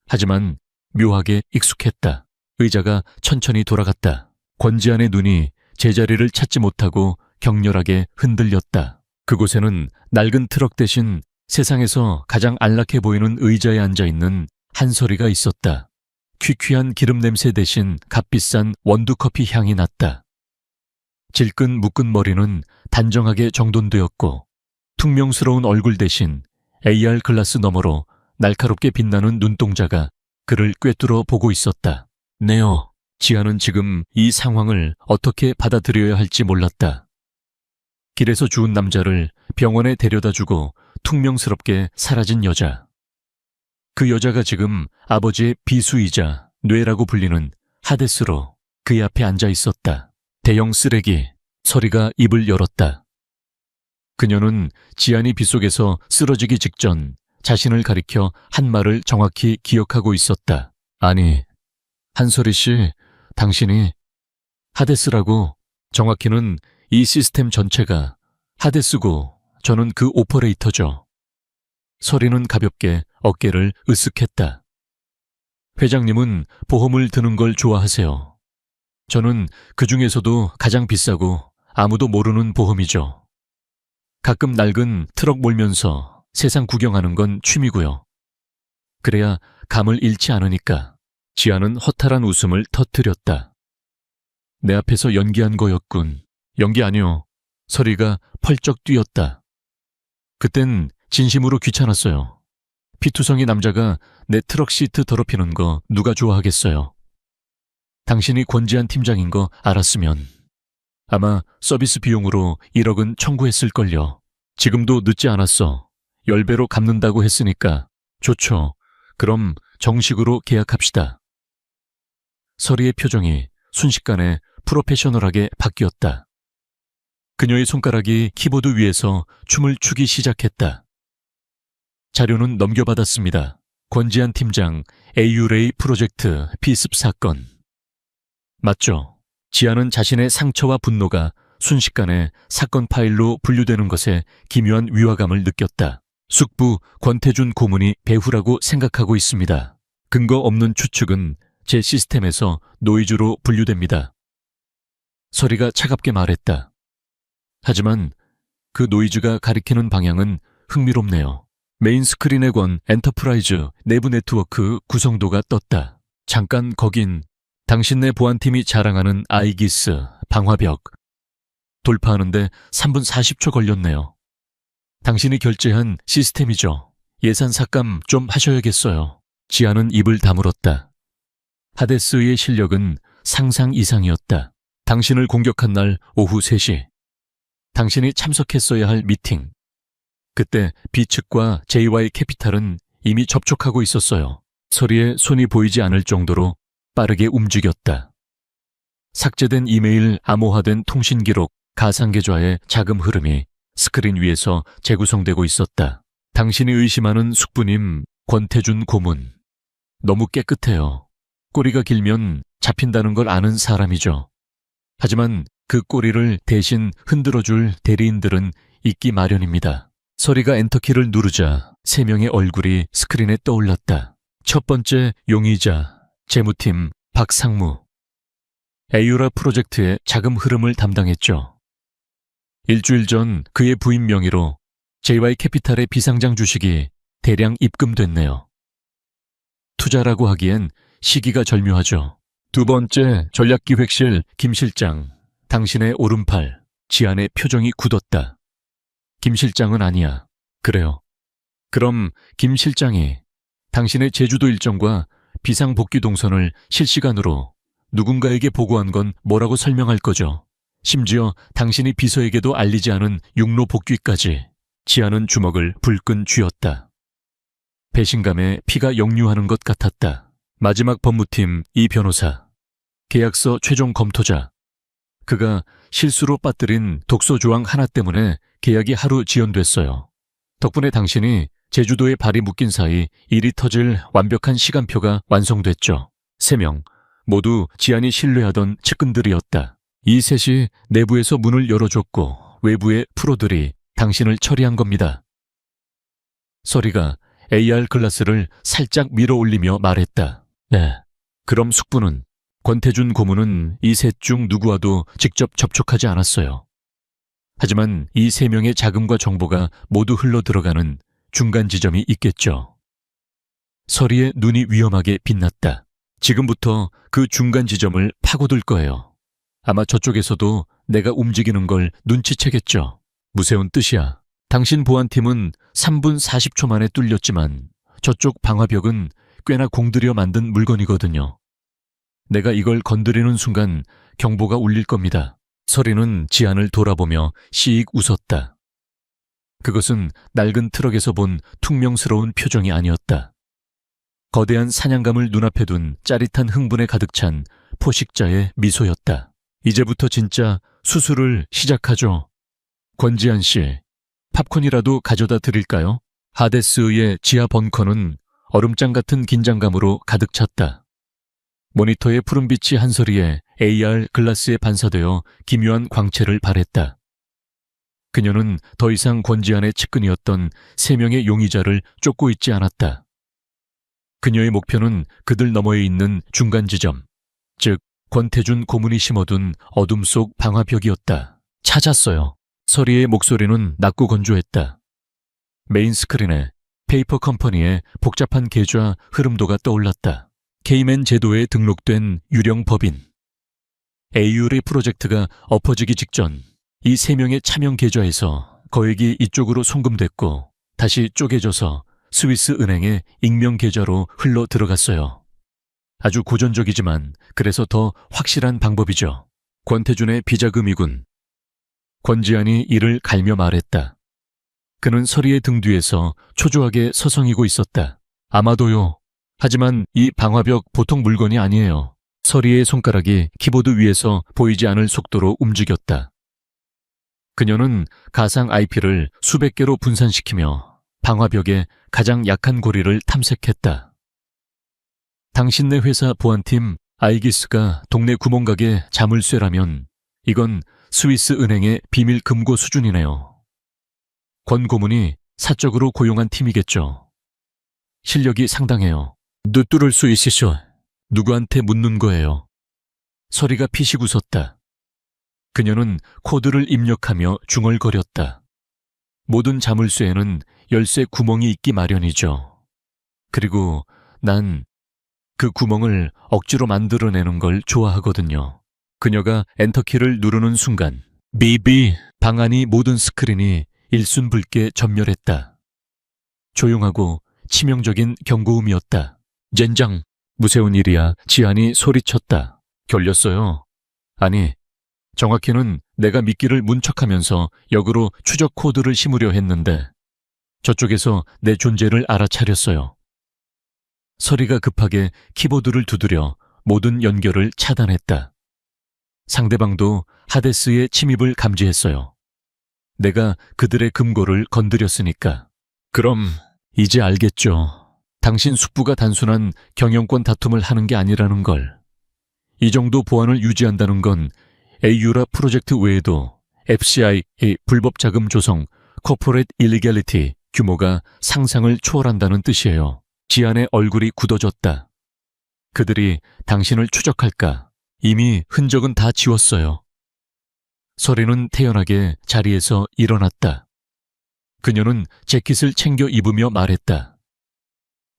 하지만 묘하게 익숙했다. 의자가 천천히 돌아갔다. 권지안의 눈이 제자리를 찾지 못하고 격렬하게 흔들렸다. 그곳에는 낡은 트럭 대신 세상에서 가장 안락해 보이는 의자에 앉아있는 한솔이가 있었다. 퀴퀴한 기름 냄새 대신 값비싼 원두커피 향이 났다. 질끈 묶은 머리는 단정하게 정돈되었고 퉁명스러운 얼굴 대신 AR 글라스 너머로 날카롭게 빛나는 눈동자가 그를 꿰뚫어 보고 있었다. 네요. 지아는 지금 이 상황을 어떻게 받아들여야 할지 몰랐다. 길에서 주운 남자를 병원에 데려다주고 퉁명스럽게 사라진 여자. 그 여자가 지금 아버지의 비수이자 뇌라고 불리는 하데스로 그의 앞에 앉아 있었다. 대형 쓰레기. 서리가 입을 열었다. 그녀는 지안이 빗속에서 쓰러지기 직전 자신을 가리켜 한 말을 정확히 기억하고 있었다. 아니, 한솔이 씨, 당신이 하데스라고. 정확히는 이 시스템 전체가 하데스고 저는 그 오퍼레이터죠. 서리는 가볍게 어깨를 으쓱했다. 회장님은 보험을 드는 걸 좋아하세요. 저는 그 중에서도 가장 비싸고 아무도 모르는 보험이죠. 가끔 낡은 트럭 몰면서 세상 구경하는 건 취미고요. 그래야 감을 잃지 않으니까. 지아는 허탈한 웃음을 터뜨렸다. 내 앞에서 연기한 거였군. 연기 아니요. 서리가 펄쩍 뛰었다. 그땐 진심으로 귀찮았어요. 피투성이 남자가 내 트럭 시트 더럽히는 거 누가 좋아하겠어요. 당신이 권지한 팀장인 거 알았으면 아마 서비스 비용으로 1억은 청구했을걸요. 지금도 늦지 않았어. 10배로 갚는다고 했으니까. 좋죠. 그럼 정식으로 계약합시다. 서리의 표정이 순식간에 프로페셔널하게 바뀌었다. 그녀의 손가락이 키보드 위에서 춤을 추기 시작했다. 자료는 넘겨받았습니다. 권지한 팀장 AU레이 프로젝트 비습 사건. 맞죠? 지아는 자신의 상처와 분노가 순식간에 사건 파일로 분류되는 것에 기묘한 위화감을 느꼈다. 숙부 권태준 고문이 배후라고 생각하고 있습니다. 근거 없는 추측은 제 시스템에서 노이즈로 분류됩니다. 서리가 차갑게 말했다. 하지만 그 노이즈가 가리키는 방향은 흥미롭네요. 메인 스크린에 건 엔터프라이즈 내부 네트워크 구성도가 떴다. 잠깐 거긴 당신네 보안팀이 자랑하는 아이기스 방화벽. 돌파하는데 3분 40초 걸렸네요. 당신이 결제한 시스템이죠. 예산 삭감 좀 하셔야겠어요. 지아는 입을 다물었다. 하데스의 실력은 상상 이상이었다. 당신을 공격한 날 오후 3시. 당신이 참석했어야 할 미팅. 그때 B측과 JY 캐피탈은 이미 접촉하고 있었어요. 서리의 손이 보이지 않을 정도로 빠르게 움직였다. 삭제된 이메일, 암호화된 통신 기록, 가상계좌의 자금 흐름이 스크린 위에서 재구성되고 있었다. 당신이 의심하는 숙부님 권태준 고문. 너무 깨끗해요. 꼬리가 길면 잡힌다는 걸 아는 사람이죠. 하지만 그 꼬리를 대신 흔들어줄 대리인들은 있기 마련입니다. 서리가 엔터키를 누르자 3명의 얼굴이 스크린에 떠올랐다. 첫 번째 용의자, 재무팀 박상무. 에유라 프로젝트의 자금 흐름을 담당했죠. 일주일 전 그의 부인 명의로 JY 캐피탈의 비상장 주식이 대량 입금됐네요. 투자라고 하기엔 시기가 절묘하죠. 두 번째 전략기획실 김 실장. 당신의 오른팔. 지안의 표정이 굳었다. 김 실장은 아니야. 그래요. 그럼 김 실장이 당신의 제주도 일정과 비상복귀 동선을 실시간으로 누군가에게 보고한 건 뭐라고 설명할 거죠? 심지어 당신이 비서에게도 알리지 않은 육로 복귀까지. 지아는 주먹을 불끈 쥐었다. 배신감에 피가 역류하는 것 같았다. 마지막 법무팀 이 변호사. 계약서 최종 검토자. 그가 실수로 빠뜨린 독소 조항 하나 때문에 계약이 하루 지연됐어요. 덕분에 당신이 제주도에 발이 묶인 사이 일이 터질 완벽한 시간표가 완성됐죠. 3명, 모두 지안이 신뢰하던 측근들이었다. 이 셋이 내부에서 문을 열어줬고 외부의 프로들이 당신을 처리한 겁니다. 서리가 AR 글라스를 살짝 밀어 올리며 말했다. 네. 그럼 숙부는? 권태준 고문은 이 셋 중 누구와도 직접 접촉하지 않았어요. 하지만 이 3명의 자금과 정보가 모두 흘러 들어가는 중간 지점이 있겠죠. 서리의 눈이 위험하게 빛났다. 지금부터 그 중간 지점을 파고들 거예요. 아마 저쪽에서도 내가 움직이는 걸 눈치채겠죠. 무서운 뜻이야. 당신 보안팀은 3분 40초 만에 뚫렸지만 저쪽 방화벽은 꽤나 공들여 만든 물건이거든요. 내가 이걸 건드리는 순간 경보가 울릴 겁니다. 서리는 지안을 돌아보며 시익 웃었다. 그것은 낡은 트럭에서 본 퉁명스러운 표정이 아니었다. 거대한 사냥감을 눈앞에 둔 짜릿한 흥분에 가득 찬 포식자의 미소였다. 이제부터 진짜 수술을 시작하죠. 권지한 씨, 팝콘이라도 가져다 드릴까요? 하데스의 지하 벙커는 얼음장 같은 긴장감으로 가득 찼다. 모니터의 푸른빛이 한서리에 AR 글라스에 반사되어 기묘한 광채를 발했다. 그녀는 더 이상 권지한의 측근이었던 3명의 용의자를 쫓고 있지 않았다. 그녀의 목표는 그들 너머에 있는 중간 지점, 즉 권태준 고문이 심어둔 어둠 속 방화벽이었다. 찾았어요. 서리의 목소리는 낮고 건조했다. 메인 스크린에 페이퍼 컴퍼니의 복잡한 계좌 흐름도가 떠올랐다. 케이맨 제도에 등록된 유령 법인. AU의 프로젝트가 엎어지기 직전 이 3명의 차명 계좌에서 거액이 이쪽으로 송금됐고 다시 쪼개져서 스위스 은행의 익명 계좌로 흘러 들어갔어요. 아주 고전적이지만 그래서 더 확실한 방법이죠. 권태준의 비자금이군. 권지한이 이를 갈며 말했다. 그는 서리의 등 뒤에서 초조하게 서성이고 있었다. 아마도요. 하지만 이 방화벽 보통 물건이 아니에요. 서리의 손가락이 키보드 위에서 보이지 않을 속도로 움직였다. 그녀는 가상 IP를 수백 개로 분산시키며 방화벽의 가장 약한 고리를 탐색했다. 당신네 회사 보안팀 아이기스가 동네 구멍가게 자물쇠라면 이건 스위스 은행의 비밀 금고 수준이네요. 권 고문이 사적으로 고용한 팀이겠죠. 실력이 상당해요. 뚫을 수 있으셔. 누구한테 묻는 거예요. 서리가 피식 웃었다. 그녀는 코드를 입력하며 중얼거렸다. 모든 자물쇠에는 열쇠 구멍이 있기 마련이죠. 그리고 난 그 구멍을 억지로 만들어내는 걸 좋아하거든요. 그녀가 엔터키를 누르는 순간 비비 방안이 모든 스크린이 일순붉게 전멸했다. 조용하고 치명적인 경고음이었다. 젠장, 무서운 일이야. 지안이 소리쳤다. 결렸어요. 아니, 정확히는 내가 미끼를 문척하면서 역으로 추적 코드를 심으려 했는데 저쪽에서 내 존재를 알아차렸어요. 서리가 급하게 키보드를 두드려 모든 연결을 차단했다. 상대방도 하데스의 침입을 감지했어요. 내가 그들의 금고를 건드렸으니까. 그럼 이제 알겠죠. 당신 숙부가 단순한 경영권 다툼을 하는 게 아니라는 걸. 이 정도 보안을 유지한다는 건 AU라 프로젝트 외에도 FCI의 불법 자금 조성, 코퍼레이트 일리갤리티 규모가 상상을 초월한다는 뜻이에요. 지안의 얼굴이 굳어졌다. 그들이 당신을 추적할까? 이미 흔적은 다 지웠어요. 서리는 태연하게 자리에서 일어났다. 그녀는 재킷을 챙겨 입으며 말했다.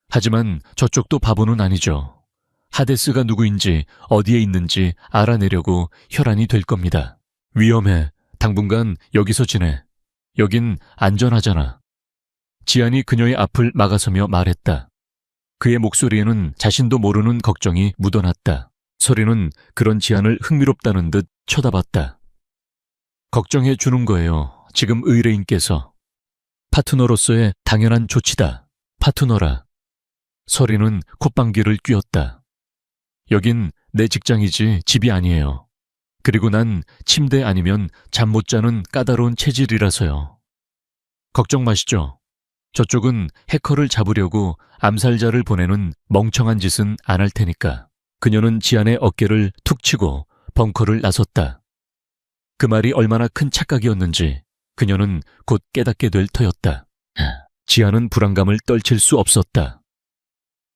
하지만 저쪽도 바보는 아니죠. 하데스가 누구인지 어디에 있는지 알아내려고 혈안이 될 겁니다. 위험해. 당분간 여기서 지내. 여긴 안전하잖아. 지안이 그녀의 앞을 막아서며 말했다. 그의 목소리에는 자신도 모르는 걱정이 묻어났다. 서리는 그런 지안을 흥미롭다는 듯 쳐다봤다. 걱정해 주는 거예요. 지금 의뢰인께서. 파트너로서의 당연한 조치다. 파트너라. 서리는 콧방귀를 뀌었다. 여긴 내 직장이지 집이 아니에요. 그리고 난 침대 아니면 잠 못 자는 까다로운 체질이라서요. 걱정 마시죠. 저쪽은 해커를 잡으려고 암살자를 보내는 멍청한 짓은 안 할 테니까. 그녀는 지안의 어깨를 툭 치고 벙커를 나섰다. 그 말이 얼마나 큰 착각이었는지 그녀는 곧 깨닫게 될 터였다. 지안은 불안감을 떨칠 수 없었다.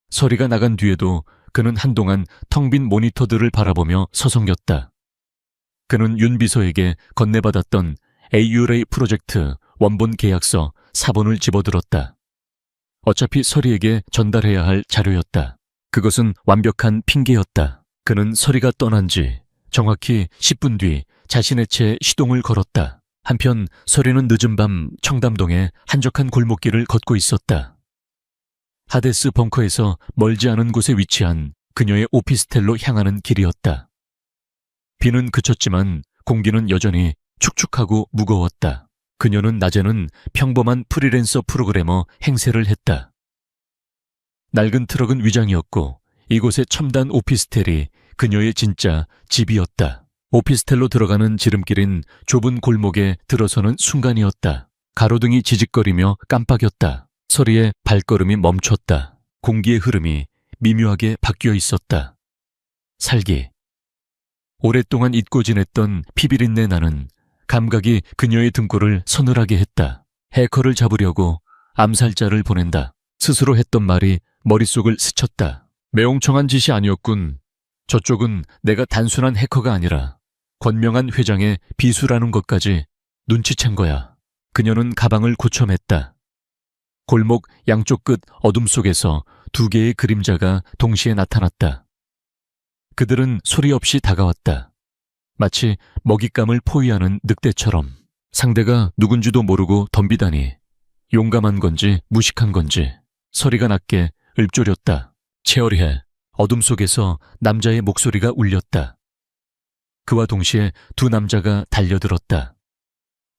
서리가 나간 뒤에도 그는 한동안 텅 빈 모니터들을 바라보며 서성였다. 그는 윤 비서에게 건네받았던 AURA 프로젝트 원본 계약서 4본을 집어들었다. 어차피 서리에게 전달해야 할 자료였다. 그것은 완벽한 핑계였다. 그는 서리가 떠난 지 정확히 10분 뒤 자신의 채 시동을 걸었다. 한편 서리는 늦은 밤 청담동의 한적한 골목길을 걷고 있었다. 하데스 벙커에서 멀지 않은 곳에 위치한 그녀의 오피스텔로 향하는 길이었다. 비는 그쳤지만 공기는 여전히 축축하고 무거웠다. 그녀는 낮에는 평범한 프리랜서 프로그래머 행세를 했다. 낡은 트럭은 위장이었고 이곳의 첨단 오피스텔이 그녀의 진짜 집이었다. 오피스텔로 들어가는 지름길인 좁은 골목에 들어서는 순간이었다. 가로등이 지직거리며 깜빡였다. 서리의 발걸음이 멈췄다. 공기의 흐름이 미묘하게 바뀌어 있었다. 살기. 오랫동안 잊고 지냈던 피비린내 나는 감각이 그녀의 등골을 서늘하게 했다. 해커를 잡으려고 암살자를 보낸다. 스스로 했던 말이 머릿속을 스쳤다. 매옹청한 짓이 아니었군. 저쪽은 내가 단순한 해커가 아니라 권명한 회장의 비수라는 것까지 눈치챈 거야. 그녀는 가방을 고쳐맸다. 골목 양쪽 끝 어둠 속에서 두 개의 그림자가 동시에 나타났다. 그들은 소리 없이 다가왔다. 마치 먹잇감을 포위하는 늑대처럼. 상대가 누군지도 모르고 덤비다니 용감한 건지 무식한 건지 서리가 낮게 읊조렸다. 체어리해. 어둠 속에서 남자의 목소리가 울렸다. 그와 동시에 두 남자가 달려들었다.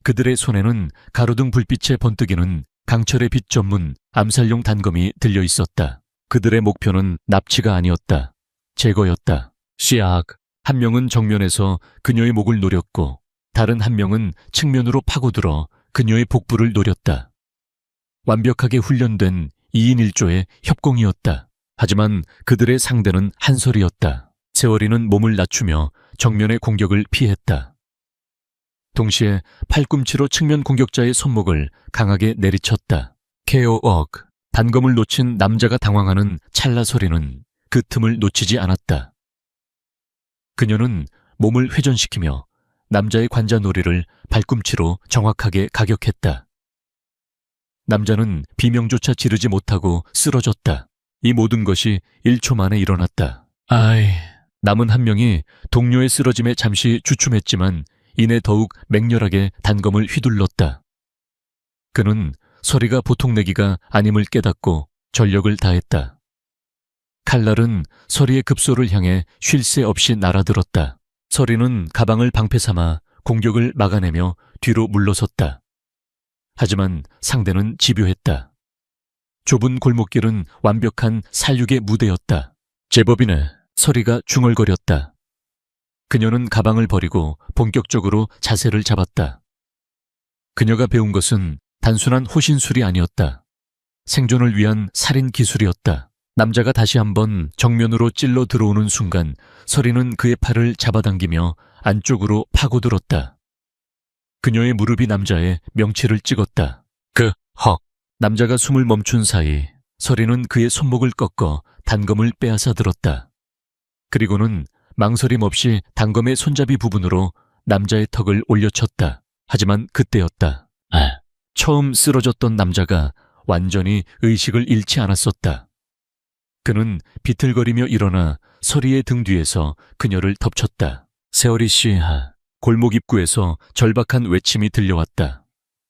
그들의 손에는 가로등 불빛에 번뜩이는 강철의 빛 전문 암살용 단검이 들려 있었다. 그들의 목표는 납치가 아니었다. 제거였다. 시악. 한 명은 정면에서 그녀의 목을 노렸고 다른 한 명은 측면으로 파고들어 그녀의 복부를 노렸다. 완벽하게 훈련된 2인 1조의 협공이었다. 하지만 그들의 상대는 한솔이었다. 세월이는 몸을 낮추며 정면의 공격을 피했다. 동시에 팔꿈치로 측면 공격자의 손목을 강하게 내리쳤다. KO. 단검을 놓친 남자가 당황하는 찰나 소리는 그 틈을 놓치지 않았다. 그녀는 몸을 회전시키며 남자의 관자놀이를 발꿈치로 정확하게 가격했다. 남자는 비명조차 지르지 못하고 쓰러졌다. 이 모든 것이 1초 만에 일어났다. 남은 한 명이 동료의 쓰러짐에 잠시 주춤했지만 이내 더욱 맹렬하게 단검을 휘둘렀다. 그는 서리가 보통 내기가 아님을 깨닫고 전력을 다했다. 칼날은 서리의 급소를 향해 쉴 새 없이 날아들었다. 서리는 가방을 방패 삼아 공격을 막아내며 뒤로 물러섰다. 하지만 상대는 집요했다. 좁은 골목길은 완벽한 살육의 무대였다. 제법이네. 서리가 중얼거렸다. 그녀는 가방을 버리고 본격적으로 자세를 잡았다. 그녀가 배운 것은 단순한 호신술이 아니었다. 생존을 위한 살인 기술이었다. 남자가 다시 한번 정면으로 찔러 들어오는 순간 서리는 그의 팔을 잡아당기며 안쪽으로 파고들었다. 그녀의 무릎이 남자의 명치를 찍었다. 남자가 숨을 멈춘 사이 서리는 그의 손목을 꺾어 단검을 빼앗아 들었다. 그리고는 망설임 없이 단검의 손잡이 부분으로 남자의 턱을 올려쳤다. 하지만 그때였다. 처음 쓰러졌던 남자가 완전히 의식을 잃지 않았었다. 그는 비틀거리며 일어나 서리의 등 뒤에서 그녀를 덮쳤다. 세월이 씨. 골목 입구에서 절박한 외침이 들려왔다.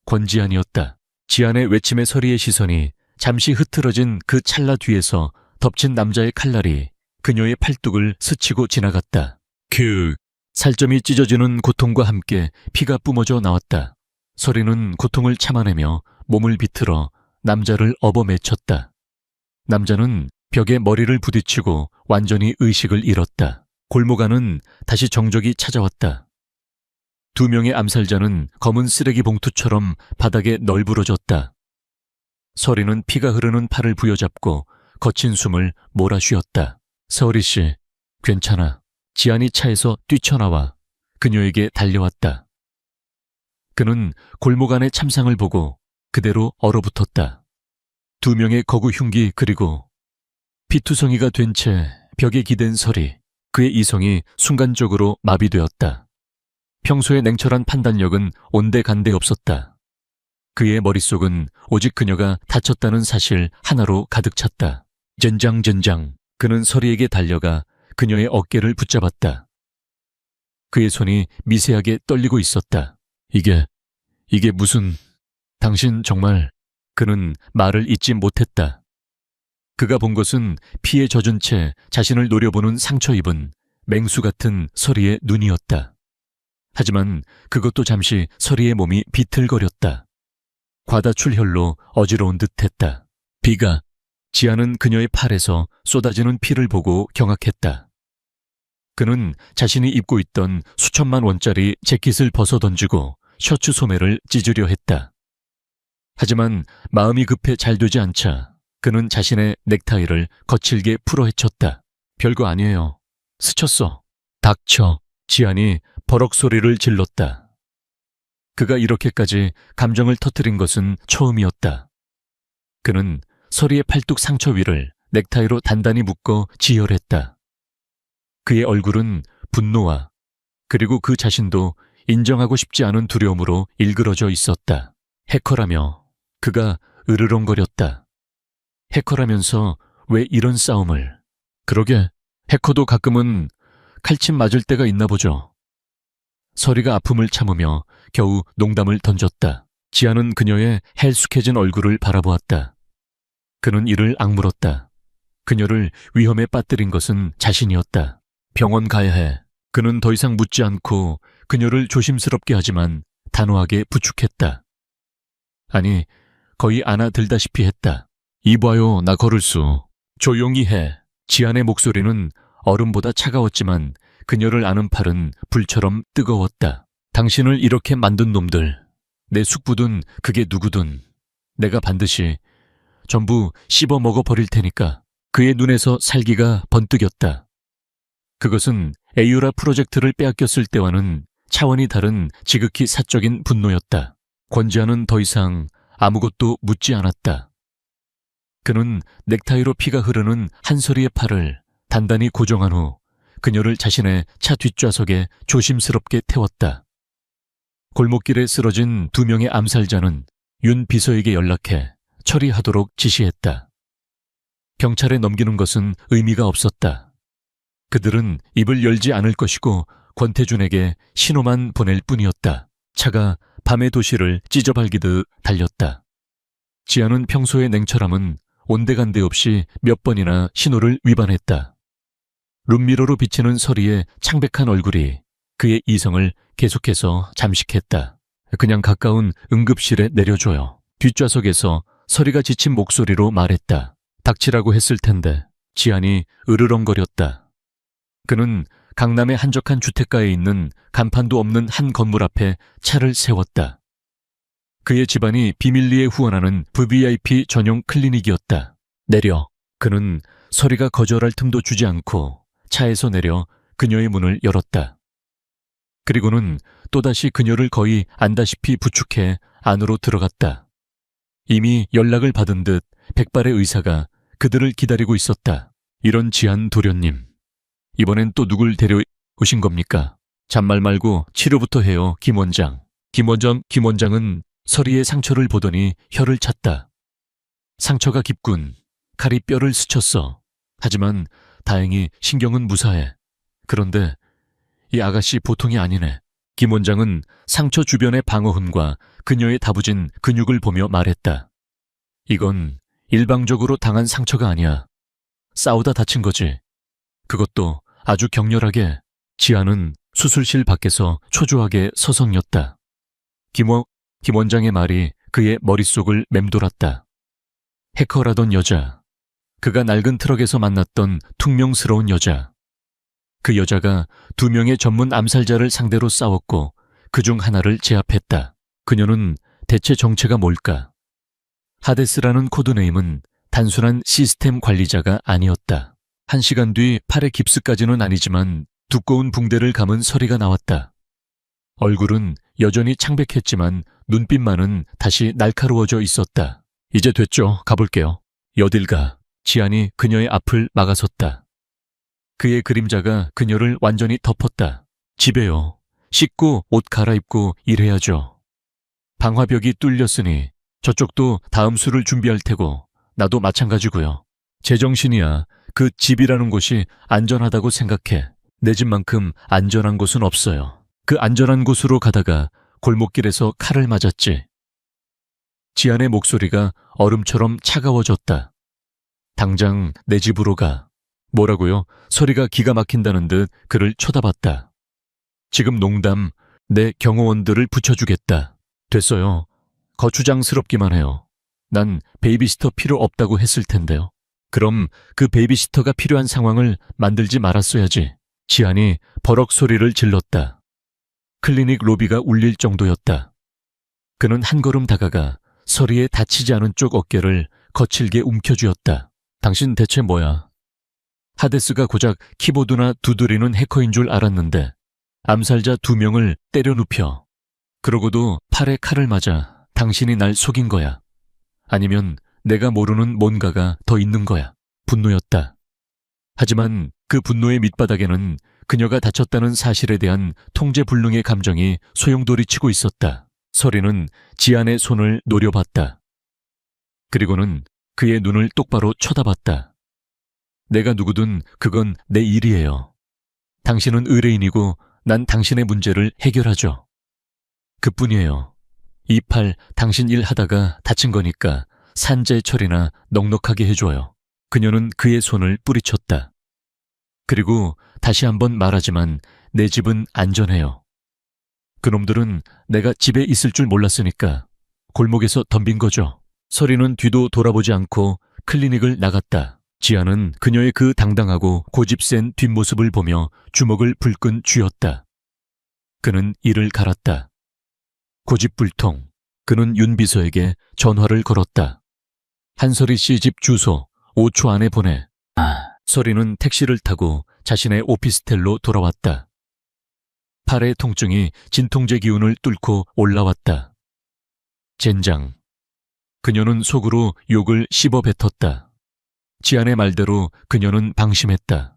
권지안이었다. 지안의 외침에 서리의 시선이 잠시 흐트러진 그 찰나 뒤에서 덮친 남자의 칼날이 그녀의 팔뚝을 스치고 지나갔다. 살점이 찢어지는 고통과 함께 피가 뿜어져 나왔다. 서리는 고통을 참아내며 몸을 비틀어 남자를 업어매쳤다. 남자는 벽에 머리를 부딪히고 완전히 의식을 잃었다. 골목 안은 다시 정적이 찾아왔다. 두 명의 암살자는 검은 쓰레기 봉투처럼 바닥에 널브러졌다. 서리는 피가 흐르는 팔을 부여잡고 거친 숨을 몰아쉬었다. 서리 씨, 괜찮아. 지안이 차에서 뛰쳐나와 그녀에게 달려왔다. 그는 골목 안의 참상을 보고 그대로 얼어붙었다. 두 명의 거구 흉기 그리고 피투성이가 된 채 벽에 기댄 서리. 그의 이성이 순간적으로 마비되었다. 평소의 냉철한 판단력은 온데간데 없었다. 그의 머릿속은 오직 그녀가 다쳤다는 사실 하나로 가득 찼다. 젠장젠장. 그는 서리에게 달려가 그녀의 어깨를 붙잡았다. 그의 손이 미세하게 떨리고 있었다. 이게 무슨... 당신 정말... 그는 말을 잇지 못했다. 그가 본 것은 피에 젖은 채 자신을 노려보는 상처 입은 맹수 같은 서리의 눈이었다. 하지만 그것도 잠시 서리의 몸이 비틀거렸다. 과다출혈로 어지러운 듯했다. 비가... 지아는 그녀의 팔에서 쏟아지는 피를 보고 경악했다. 그는 자신이 입고 있던 수천만 원짜리 재킷을 벗어던지고 셔츠 소매를 찢으려 했다. 하지만 마음이 급해 잘 되지 않자 그는 자신의 넥타이를 거칠게 풀어헤쳤다. 별거 아니에요. 스쳤어. 닥쳐. 지안이 버럭 소리를 질렀다. 그가 이렇게까지 감정을 터뜨린 것은 처음이었다. 그는 서리의 팔뚝 상처 위를 넥타이로 단단히 묶어 지혈했다. 그의 얼굴은 분노와 그리고 그 자신도 인정하고 싶지 않은 두려움으로 일그러져 있었다. 해커라며 그가 으르렁거렸다. 해커라면서 왜 이런 싸움을... 그러게, 해커도 가끔은 칼침 맞을 때가 있나 보죠. 서리가 아픔을 참으며 겨우 농담을 던졌다. 지아는 그녀의 헬쑥해진 얼굴을 바라보았다. 그는 이를 악물었다. 그녀를 위험에 빠뜨린 것은 자신이었다. 병원 가야 해. 그는 더 이상 묻지 않고 그녀를 조심스럽게 하지만 단호하게 부축했다. 아니, 거의 안아들다시피 했다. 이봐요, 나 걸을 수. 조용히 해. 지안의 목소리는 얼음보다 차가웠지만 그녀를 아는 팔은 불처럼 뜨거웠다. 당신을 이렇게 만든 놈들, 내 숙부든 그게 누구든 내가 반드시 전부 씹어 먹어버릴 테니까. 그의 눈에서 살기가 번뜩였다. 그것은 에유라 프로젝트를 빼앗겼을 때와는 차원이 다른 지극히 사적인 분노였다. 권지아는 더 이상 아무것도 묻지 않았다. 그는 넥타이로 피가 흐르는 한서리의 팔을 단단히 고정한 후 그녀를 자신의 차 뒷좌석에 조심스럽게 태웠다. 골목길에 쓰러진 두 명의 암살자는 윤 비서에게 연락해 처리하도록 지시했다. 경찰에 넘기는 것은 의미가 없었다. 그들은 입을 열지 않을 것이고 권태준에게 신호만 보낼 뿐이었다. 차가 밤의 도시를 찢어발기듯 달렸다. 지아는 평소의 냉철함은 온데간데 없이 몇 번이나 신호를 위반했다. 룸미러로 비치는 서리의 창백한 얼굴이 그의 이성을 계속해서 잠식했다. 그냥 가까운 응급실에 내려줘요. 뒷좌석에서 서리가 지친 목소리로 말했다. 닥치라고 했을 텐데. 지안이 으르렁거렸다. 그는 강남의 한적한 주택가에 있는 간판도 없는 한 건물 앞에 차를 세웠다. 그의 집안이 비밀리에 후원하는 VVIP 전용 클리닉이었다. 내려. 그는 서리가 거절할 틈도 주지 않고 차에서 내려 그녀의 문을 열었다. 그리고는 또다시 그녀를 거의 안다시피 부축해 안으로 들어갔다. 이미 연락을 받은 듯 백발의 의사가 그들을 기다리고 있었다. 이런 지안 도련님, 이번엔 또 누굴 데려오신 겁니까? 잔말 말고 치료부터 해요, 김 원장. 김 원장은 서리의 상처를 보더니 혀를 찼다. 상처가 깊군. 칼이 뼈를 스쳤어. 하지만 다행히 신경은 무사해. 그런데 이 아가씨 보통이 아니네. 김 원장은 상처 주변의 방어흔과 그녀의 다부진 근육을 보며 말했다. 이건 일방적으로 당한 상처가 아니야. 싸우다 다친 거지. 그것도 아주 격렬하게. 지아는 수술실 밖에서 초조하게 서성였다. 김 원장의 말이 그의 머릿속을 맴돌았다. 해커라던 여자. 그가 낡은 트럭에서 만났던 퉁명스러운 여자. 그 여자가 2명의 전문 암살자를 상대로 싸웠고 그중 하나를 제압했다. 그녀는 대체 정체가 뭘까? 하데스라는 코드네임은 단순한 시스템 관리자가 아니었다. 1시간 뒤 팔의 깁스까지는 아니지만 두꺼운 붕대를 감은 서리가 나왔다. 얼굴은 여전히 창백했지만 눈빛만은 다시 날카로워져 있었다. 이제 됐죠. 가볼게요. 여딜 가. 지안이 그녀의 앞을 막아섰다. 그의 그림자가 그녀를 완전히 덮었다. 집에요. 씻고 옷 갈아입고 일해야죠. 방화벽이 뚫렸으니 저쪽도 다음 수를 준비할 테고 나도 마찬가지고요. 제정신이야. 그 집이라는 곳이 안전하다고 생각해. 내 집만큼 안전한 곳은 없어요. 그 안전한 곳으로 가다가 골목길에서 칼을 맞았지. 지안의 목소리가 얼음처럼 차가워졌다. 당장 내 집으로 가. 뭐라고요? 서리가 기가 막힌다는 듯 그를 쳐다봤다. 지금 농담, 내 경호원들을 붙여주겠다. 됐어요. 거추장스럽기만 해요. 난 베이비시터 필요 없다고 했을 텐데요. 그럼 그 베이비시터가 필요한 상황을 만들지 말았어야지. 지안이 버럭 소리를 질렀다. 클리닉 로비가 울릴 정도였다. 그는 한 걸음 다가가 서리의 다치지 않은 쪽 어깨를 거칠게 움켜쥐었다. 당신 대체 뭐야? 하데스가 고작 키보드나 두드리는 해커인 줄 알았는데 암살자 2명을 때려 눕혀. 그러고도 팔에 칼을 맞아 당신이 날 속인 거야. 아니면 내가 모르는 뭔가가 더 있는 거야. 분노였다. 하지만 그 분노의 밑바닥에는 그녀가 다쳤다는 사실에 대한 통제불능의 감정이 소용돌이치고 있었다. 서리는 지안의 손을 노려봤다. 그리고는 그의 눈을 똑바로 쳐다봤다. 내가 누구든 그건 내 일이에요. 당신은 의뢰인이고 난 당신의 문제를 해결하죠. 그뿐이에요. 이 팔 당신 일 하다가 다친 거니까 산재 처리나 넉넉하게 해줘요. 그녀는 그의 손을 뿌리쳤다. 그리고 다시 한번 말하지만 내 집은 안전해요. 그놈들은 내가 집에 있을 줄 몰랐으니까 골목에서 덤빈 거죠. 서리는 뒤도 돌아보지 않고 클리닉을 나갔다. 지안은 그녀의 그 당당하고 고집센 뒷모습을 보며 주먹을 불끈 쥐었다. 그는 이를 갈았다. 고집불통. 그는 윤 비서에게 전화를 걸었다. 한서리 씨 집 주소 5초 안에 보내. 서리는 택시를 타고 자신의 오피스텔로 돌아왔다. 팔의 통증이 진통제 기운을 뚫고 올라왔다. 젠장. 그녀는 속으로 욕을 씹어 뱉었다. 지안의 말대로 그녀는 방심했다.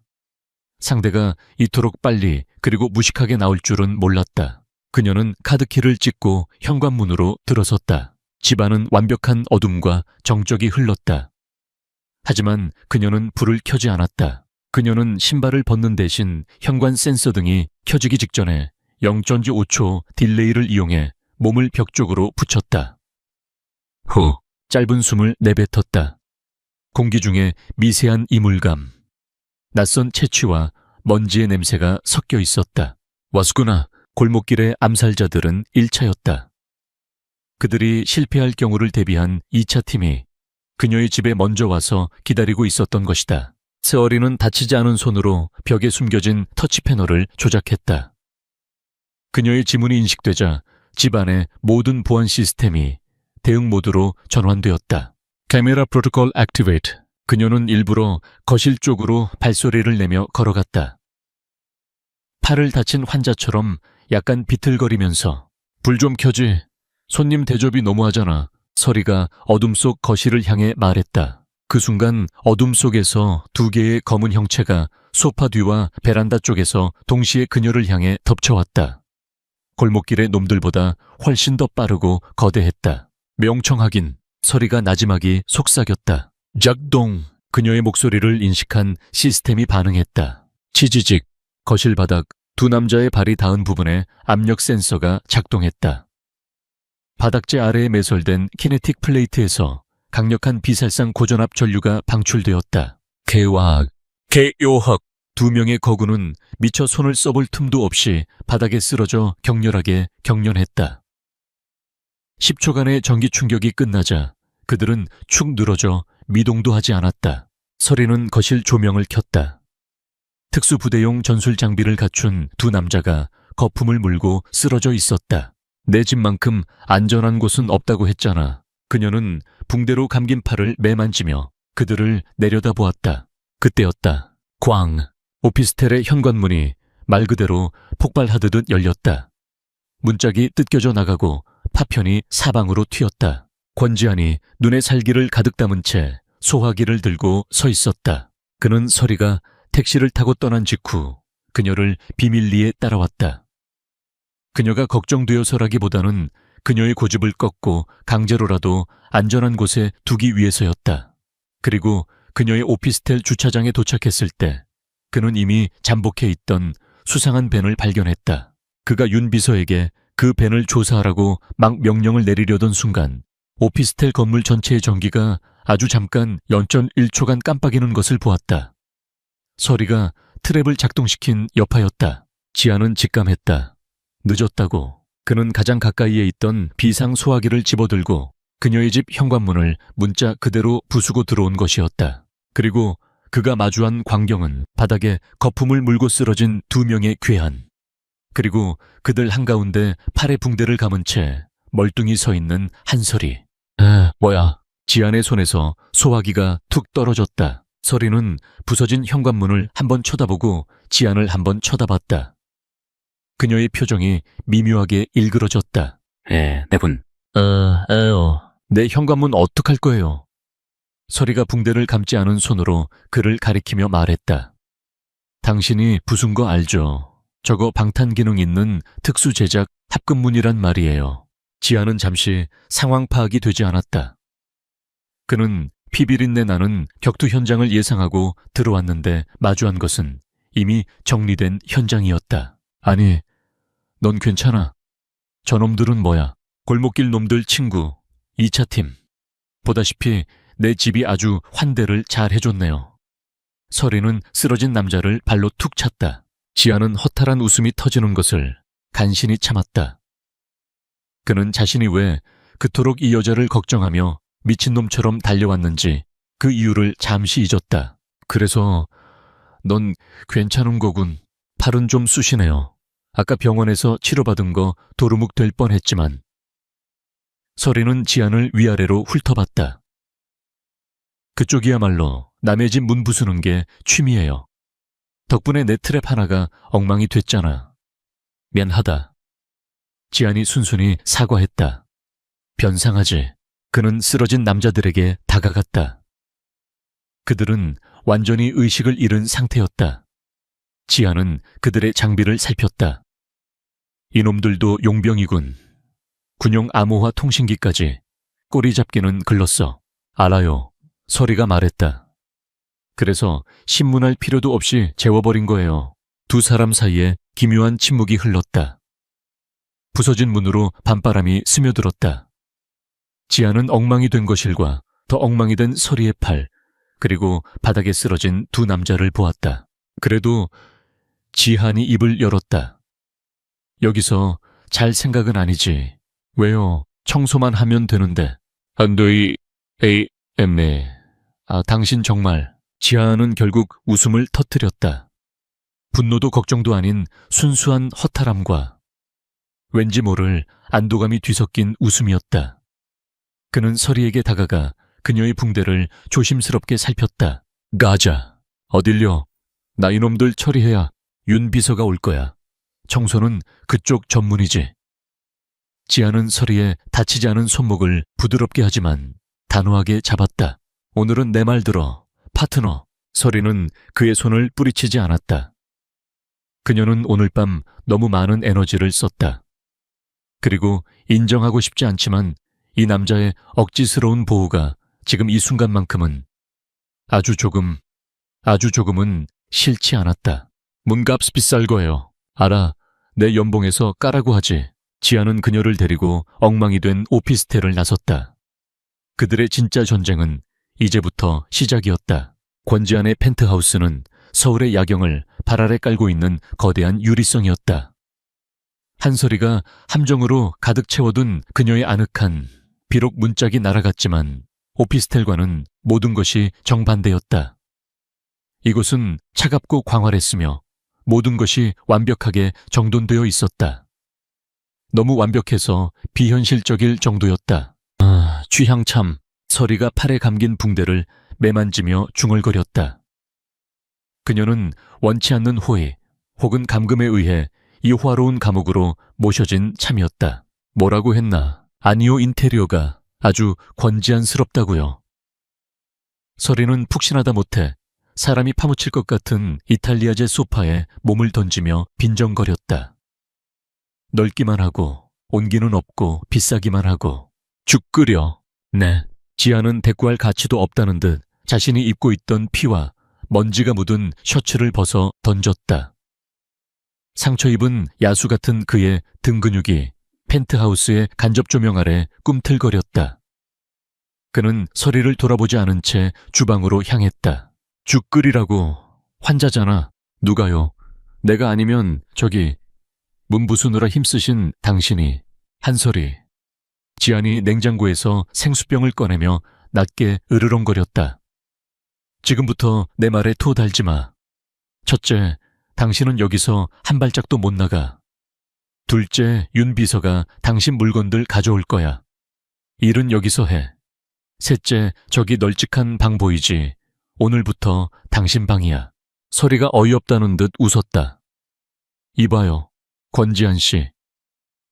상대가 이토록 빨리 그리고 무식하게 나올 줄은 몰랐다. 그녀는 카드키를 찍고 현관문으로 들어섰다. 집안은 완벽한 어둠과 정적이 흘렀다. 하지만 그녀는 불을 켜지 않았다. 그녀는 신발을 벗는 대신 현관 센서 등이 켜지기 직전에 0.5초 딜레이를 이용해 몸을 벽 쪽으로 붙였다. 후, 짧은 숨을 내뱉었다. 공기 중에 미세한 이물감, 낯선 채취와 먼지의 냄새가 섞여 있었다. 와수구나. 골목길의 암살자들은 1차였다. 그들이 실패할 경우를 대비한 2차 팀이 그녀의 집에 먼저 와서 기다리고 있었던 것이다. 세어리는 다치지 않은 손으로 벽에 숨겨진 터치 패널을 조작했다. 그녀의 지문이 인식되자 집안의 모든 보안 시스템이 대응 모드로 전환되었다. 카메라 프로토콜 액티베이트. 그녀는 일부러 거실 쪽으로 발소리를 내며 걸어갔다. 팔을 다친 환자처럼 약간 비틀거리면서 불 좀 켜지. 손님 대접이 너무하잖아. 서리가 어둠 속 거실을 향해 말했다. 그 순간 어둠 속에서 2개의 검은 형체가 소파 뒤와 베란다 쪽에서 동시에 그녀를 향해 덮쳐왔다. 골목길의 놈들보다 훨씬 더 빠르고 거대했다. 명청하긴. 서리가 나지막이 속삭였다. 작동. 그녀의 목소리를 인식한 시스템이 반응했다. 치지직. 거실 바닥 2 남자의 발이 닿은 부분에 압력 센서가 작동했다. 바닥재 아래에 매설된 키네틱 플레이트에서 강력한 비살상 고전압 전류가 방출되었다. 개와학, 개요학. 2명의 거구는 미처 손을 써볼 틈도 없이 바닥에 쓰러져 격렬하게 경련했다. 10초간의 전기 충격이 끝나자 그들은 축 늘어져 미동도 하지 않았다. 서리는 거실 조명을 켰다. 특수부대용 전술 장비를 갖춘 두 남자가 거품을 물고 쓰러져 있었다. 내 집만큼 안전한 곳은 없다고 했잖아. 그녀는 붕대로 감긴 팔을 매만지며 그들을 내려다보았다. 그때였다. 꽝! 오피스텔의 현관문이 말 그대로 폭발하듯 열렸다. 문짝이 뜯겨져 나가고 파편이 사방으로 튀었다. 권지한이 눈에 살기를 가득 담은 채 소화기를 들고 서 있었다. 그는 서리가 택시를 타고 떠난 직후 그녀를 비밀리에 따라왔다. 그녀가 걱정되어서라기보다는 그녀의 고집을 꺾고 강제로라도 안전한 곳에 두기 위해서였다. 그리고 그녀의 오피스텔 주차장에 도착했을 때 그는 이미 잠복해 있던 수상한 밴을 발견했다. 그가 윤 비서에게 그 밴을 조사하라고 막 명령을 내리려던 순간 오피스텔 건물 전체의 전기가 아주 잠깐 0.1초간 깜빡이는 것을 보았다. 서리가 트랩을 작동시킨 여파였다. 지아는 직감했다. 늦었다고. 그는 가장 가까이에 있던 비상 소화기를 집어들고 그녀의 집 현관문을 문자 그대로 부수고 들어온 것이었다. 그리고 그가 마주한 광경은 바닥에 거품을 물고 쓰러진 두 명의 괴한, 그리고 그들 한가운데 팔에 붕대를 감은 채 멀뚱히 서 있는 한설이. 뭐야? 지안의 손에서 소화기가 툭 떨어졌다. 서리는 부서진 현관문을 한번 쳐다보고 지안을 한번 쳐다봤다. 그녀의 표정이 미묘하게 일그러졌다. 내분. 내 현관문 어떡할 거예요? 서리가 붕대를 감지 않은 손으로 그를 가리키며 말했다. 당신이 부순 거 알죠? 저거 방탄 기능 있는 특수 제작 합금문이란 말이에요. 지아는 잠시 상황 파악이 되지 않았다. 그는 피비린내 나는 격투 현장을 예상하고 들어왔는데 마주한 것은 이미 정리된 현장이었다. 아니, 넌 괜찮아? 저놈들은 뭐야? 골목길 놈들 친구, 2차 팀. 보다시피 내 집이 아주 환대를 잘 해줬네요. 서리는 쓰러진 남자를 발로 툭 찼다. 지아는 허탈한 웃음이 터지는 것을 간신히 참았다. 그는 자신이 왜 그토록 이 여자를 걱정하며 미친놈처럼 달려왔는지 그 이유를 잠시 잊었다. 그래서 넌 괜찮은 거군. 팔은 좀 쑤시네요. 아까 병원에서 치료받은 거 도루묵 될 뻔했지만. 서리는 지안을 위아래로 훑어봤다. 그쪽이야말로 남의 집 문 부수는 게 취미예요. 덕분에 내 트랩 하나가 엉망이 됐잖아. 미안하다. 지안이 순순히 사과했다. 변상하지. 그는 쓰러진 남자들에게 다가갔다. 그들은 완전히 의식을 잃은 상태였다. 지안은 그들의 장비를 살폈다. 이놈들도 용병이군. 군용 암호화 통신기까지. 꼬리 잡기는 글렀어. 알아요. 서리가 말했다. 그래서 신문할 필요도 없이 재워버린 거예요. 두 사람 사이에 기묘한 침묵이 흘렀다. 부서진 문으로 밤바람이 스며들었다. 지아는 엉망이 된 거실과 더 엉망이 된 서리의 팔, 그리고 바닥에 쓰러진 두 남자를 보았다. 그래도 지한이 입을 열었다. 여기서 잘 생각은 아니지. 왜요? 청소만 하면 되는데. 안도이 에엠네. 당신 정말. 지하는 결국 웃음을 터뜨렸다. 분노도 걱정도 아닌 순수한 허탈함과 왠지 모를 안도감이 뒤섞인 웃음이었다. 그는 서리에게 다가가 그녀의 붕대를 조심스럽게 살폈다. 가자. 어딜려? 나 이놈들 처리해야 윤 비서가 올 거야. 청소는 그쪽 전문이지. 지아는 서리의 다치지 않은 손목을 부드럽게 하지만 단호하게 잡았다. 오늘은 내 말 들어. 파트너. 서리는 그의 손을 뿌리치지 않았다. 그녀는 오늘 밤 너무 많은 에너지를 썼다. 그리고 인정하고 싶지 않지만 이 남자의 억지스러운 보호가 지금 이 순간만큼은 아주 조금은 싫지 않았다. 문값 비쌀 거예요. 알아. 내 연봉에서 까라고 하지. 지아는 그녀를 데리고 엉망이 된 오피스텔을 나섰다. 그들의 진짜 전쟁은 이제부터 시작이었다. 권지한의 펜트하우스는 서울의 야경을 발 아래 깔고 있는 거대한 유리성이었다. 한설이가 함정으로 가득 채워둔 그녀의 아늑한, 비록 문짝이 날아갔지만 오피스텔과는 모든 것이 정반대였다. 이곳은 차갑고 광활했으며 모든 것이 완벽하게 정돈되어 있었다. 너무 완벽해서 비현실적일 정도였다. 취향참. 서리가 팔에 감긴 붕대를 매만지며 중얼거렸다. 그녀는 원치 않는 호의 혹은 감금에 의해 이 화로운 감옥으로 모셔진 참이었다. 뭐라고 했나? 아니오, 인테리어가 아주 권지안스럽다고요. 서리는 푹신하다 못해 사람이 파묻힐 것 같은 이탈리아제 소파에 몸을 던지며 빈정거렸다. 넓기만 하고 온기는 없고 비싸기만 하고 죽 끓여. 네, 지아는 대꾸할 가치도 없다는 듯 자신이 입고 있던 피와 먼지가 묻은 셔츠를 벗어 던졌다. 상처 입은 야수 같은 그의 등 근육이 펜트하우스의 간접 조명 아래 꿈틀거렸다. 그는 서리를 돌아보지 않은 채 주방으로 향했다. 죽 끓이라고. 환자잖아. 누가요? 내가 아니면 저기 문 부수느라 힘쓰신 당신이. 한서리. 지안이 냉장고에서 생수병을 꺼내며 낮게 으르렁거렸다. 지금부터 내 말에 토 달지 마. 첫째, 당신은 여기서 한 발짝도 못 나가. 둘째, 윤 비서가 당신 물건들 가져올 거야. 일은 여기서 해. 셋째, 저기 널찍한 방 보이지? 오늘부터 당신 방이야. 서리가 어이없다는 듯 웃었다. 이봐요, 권지안 씨.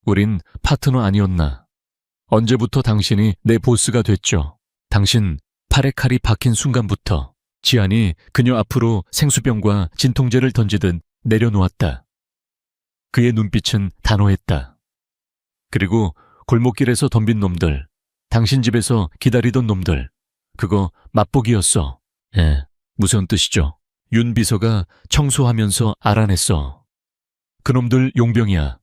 우린 파트너 아니었나? 언제부터 당신이 내 보스가 됐죠? 당신 팔에 칼이 박힌 순간부터. 지안이 그녀 앞으로 생수병과 진통제를 던지듯 내려놓았다. 그의 눈빛은 단호했다. 그리고 골목길에서 덤빈 놈들, 당신 집에서 기다리던 놈들, 그거 맛보기였어. 예, 무슨 뜻이죠? 윤 비서가 청소하면서 알아냈어. 그놈들 용병이야.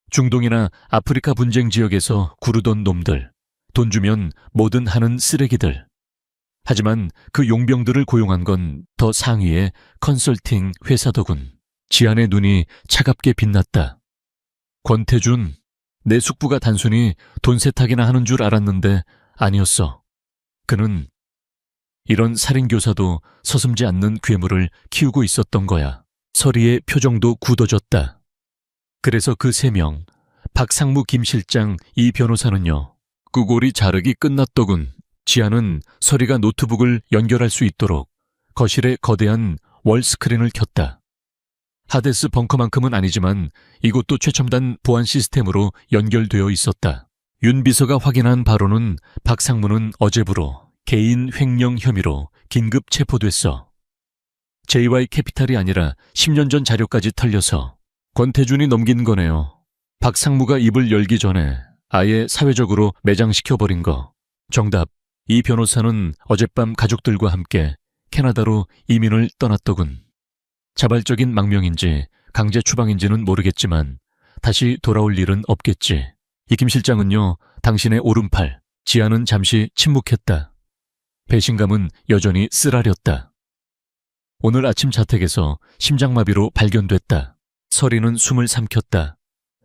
중동이나 아프리카 분쟁 지역에서 구르던 놈들, 돈 주면 뭐든 하는 쓰레기들. 하지만 그 용병들을 고용한 건 더 상위의 컨설팅 회사더군. 지안의 눈이 차갑게 빛났다. 권태준, 내 숙부가 단순히 돈 세탁이나 하는 줄 알았는데 아니었어. 그는 이런 살인교사도 서슴지 않는 괴물을 키우고 있었던 거야. 서리의 표정도 굳어졌다. 그래서 그 세 명, 박상무, 김 실장, 이 변호사는요. 끄골이 자르기 끝났더군. 지아는 서리가 노트북을 연결할 수 있도록 거실에 거대한 월스크린을 켰다. 하데스 벙커만큼은 아니지만 이곳도 최첨단 보안 시스템으로 연결되어 있었다. 윤 비서가 확인한 바로는 박상무는 어제부로 개인 횡령 혐의로 긴급 체포됐어. JY 캐피탈이 아니라 10년 전 자료까지 털려서 권태준이 넘긴 거네요. 박상무가 입을 열기 전에 아예 사회적으로 매장시켜버린 거. 정답. 이 변호사는 어젯밤 가족들과 함께 캐나다로 이민을 떠났더군. 자발적인 망명인지 강제 추방인지는 모르겠지만 다시 돌아올 일은 없겠지. 이 김 실장은요, 당신의 오른팔. 지아는 잠시 침묵했다. 배신감은 여전히 쓰라렸다. 오늘 아침 자택에서 심장마비로 발견됐다. 서리는 숨을 삼켰다.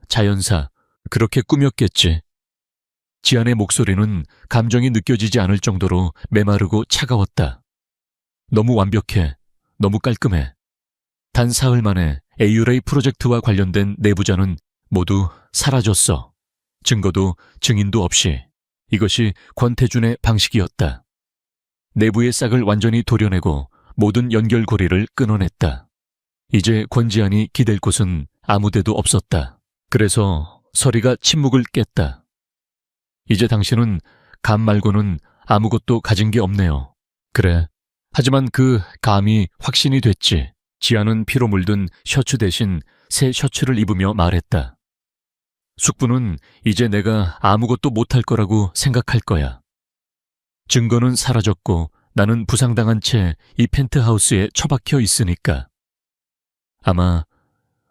자연사, 그렇게 꾸몄겠지. 지안의 목소리는 감정이 느껴지지 않을 정도로 메마르고 차가웠다. 너무 완벽해. 너무 깔끔해. 단 사흘 만에 AURA 프로젝트와 관련된 내부자는 모두 사라졌어. 증거도 증인도 없이. 이것이 권태준의 방식이었다. 내부의 싹을 완전히 도려내고 모든 연결고리를 끊어냈다. 이제 권지안이 기댈 곳은 아무데도 없었다. 그래서 서리가 침묵을 깼다. 이제 당신은 감 말고는 아무것도 가진 게 없네요. 그래. 하지만 그 감이 확신이 됐지. 지아는 피로 물든 셔츠 대신 새 셔츠를 입으며 말했다. 숙부는 이제 내가 아무것도 못할 거라고 생각할 거야. 증거는 사라졌고 나는 부상당한 채 이 펜트하우스에 처박혀 있으니까. 아마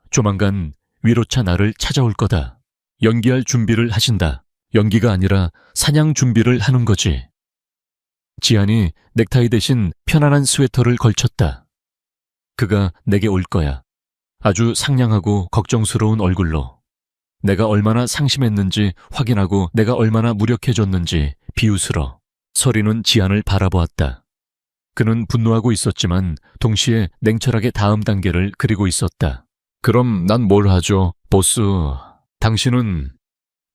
조만간 위로차 나를 찾아올 거다. 연기할 준비를 하신다. 연기가 아니라 사냥 준비를 하는 거지. 지안이 넥타이 대신 편안한 스웨터를 걸쳤다. 그가 내게 올 거야. 아주 상냥하고 걱정스러운 얼굴로. 내가 얼마나 상심했는지 확인하고 내가 얼마나 무력해졌는지 비웃으러. 서리는 지안을 바라보았다. 그는 분노하고 있었지만 동시에 냉철하게 다음 단계를 그리고 있었다. 그럼 난 뭘 하죠, 보스? 당신은...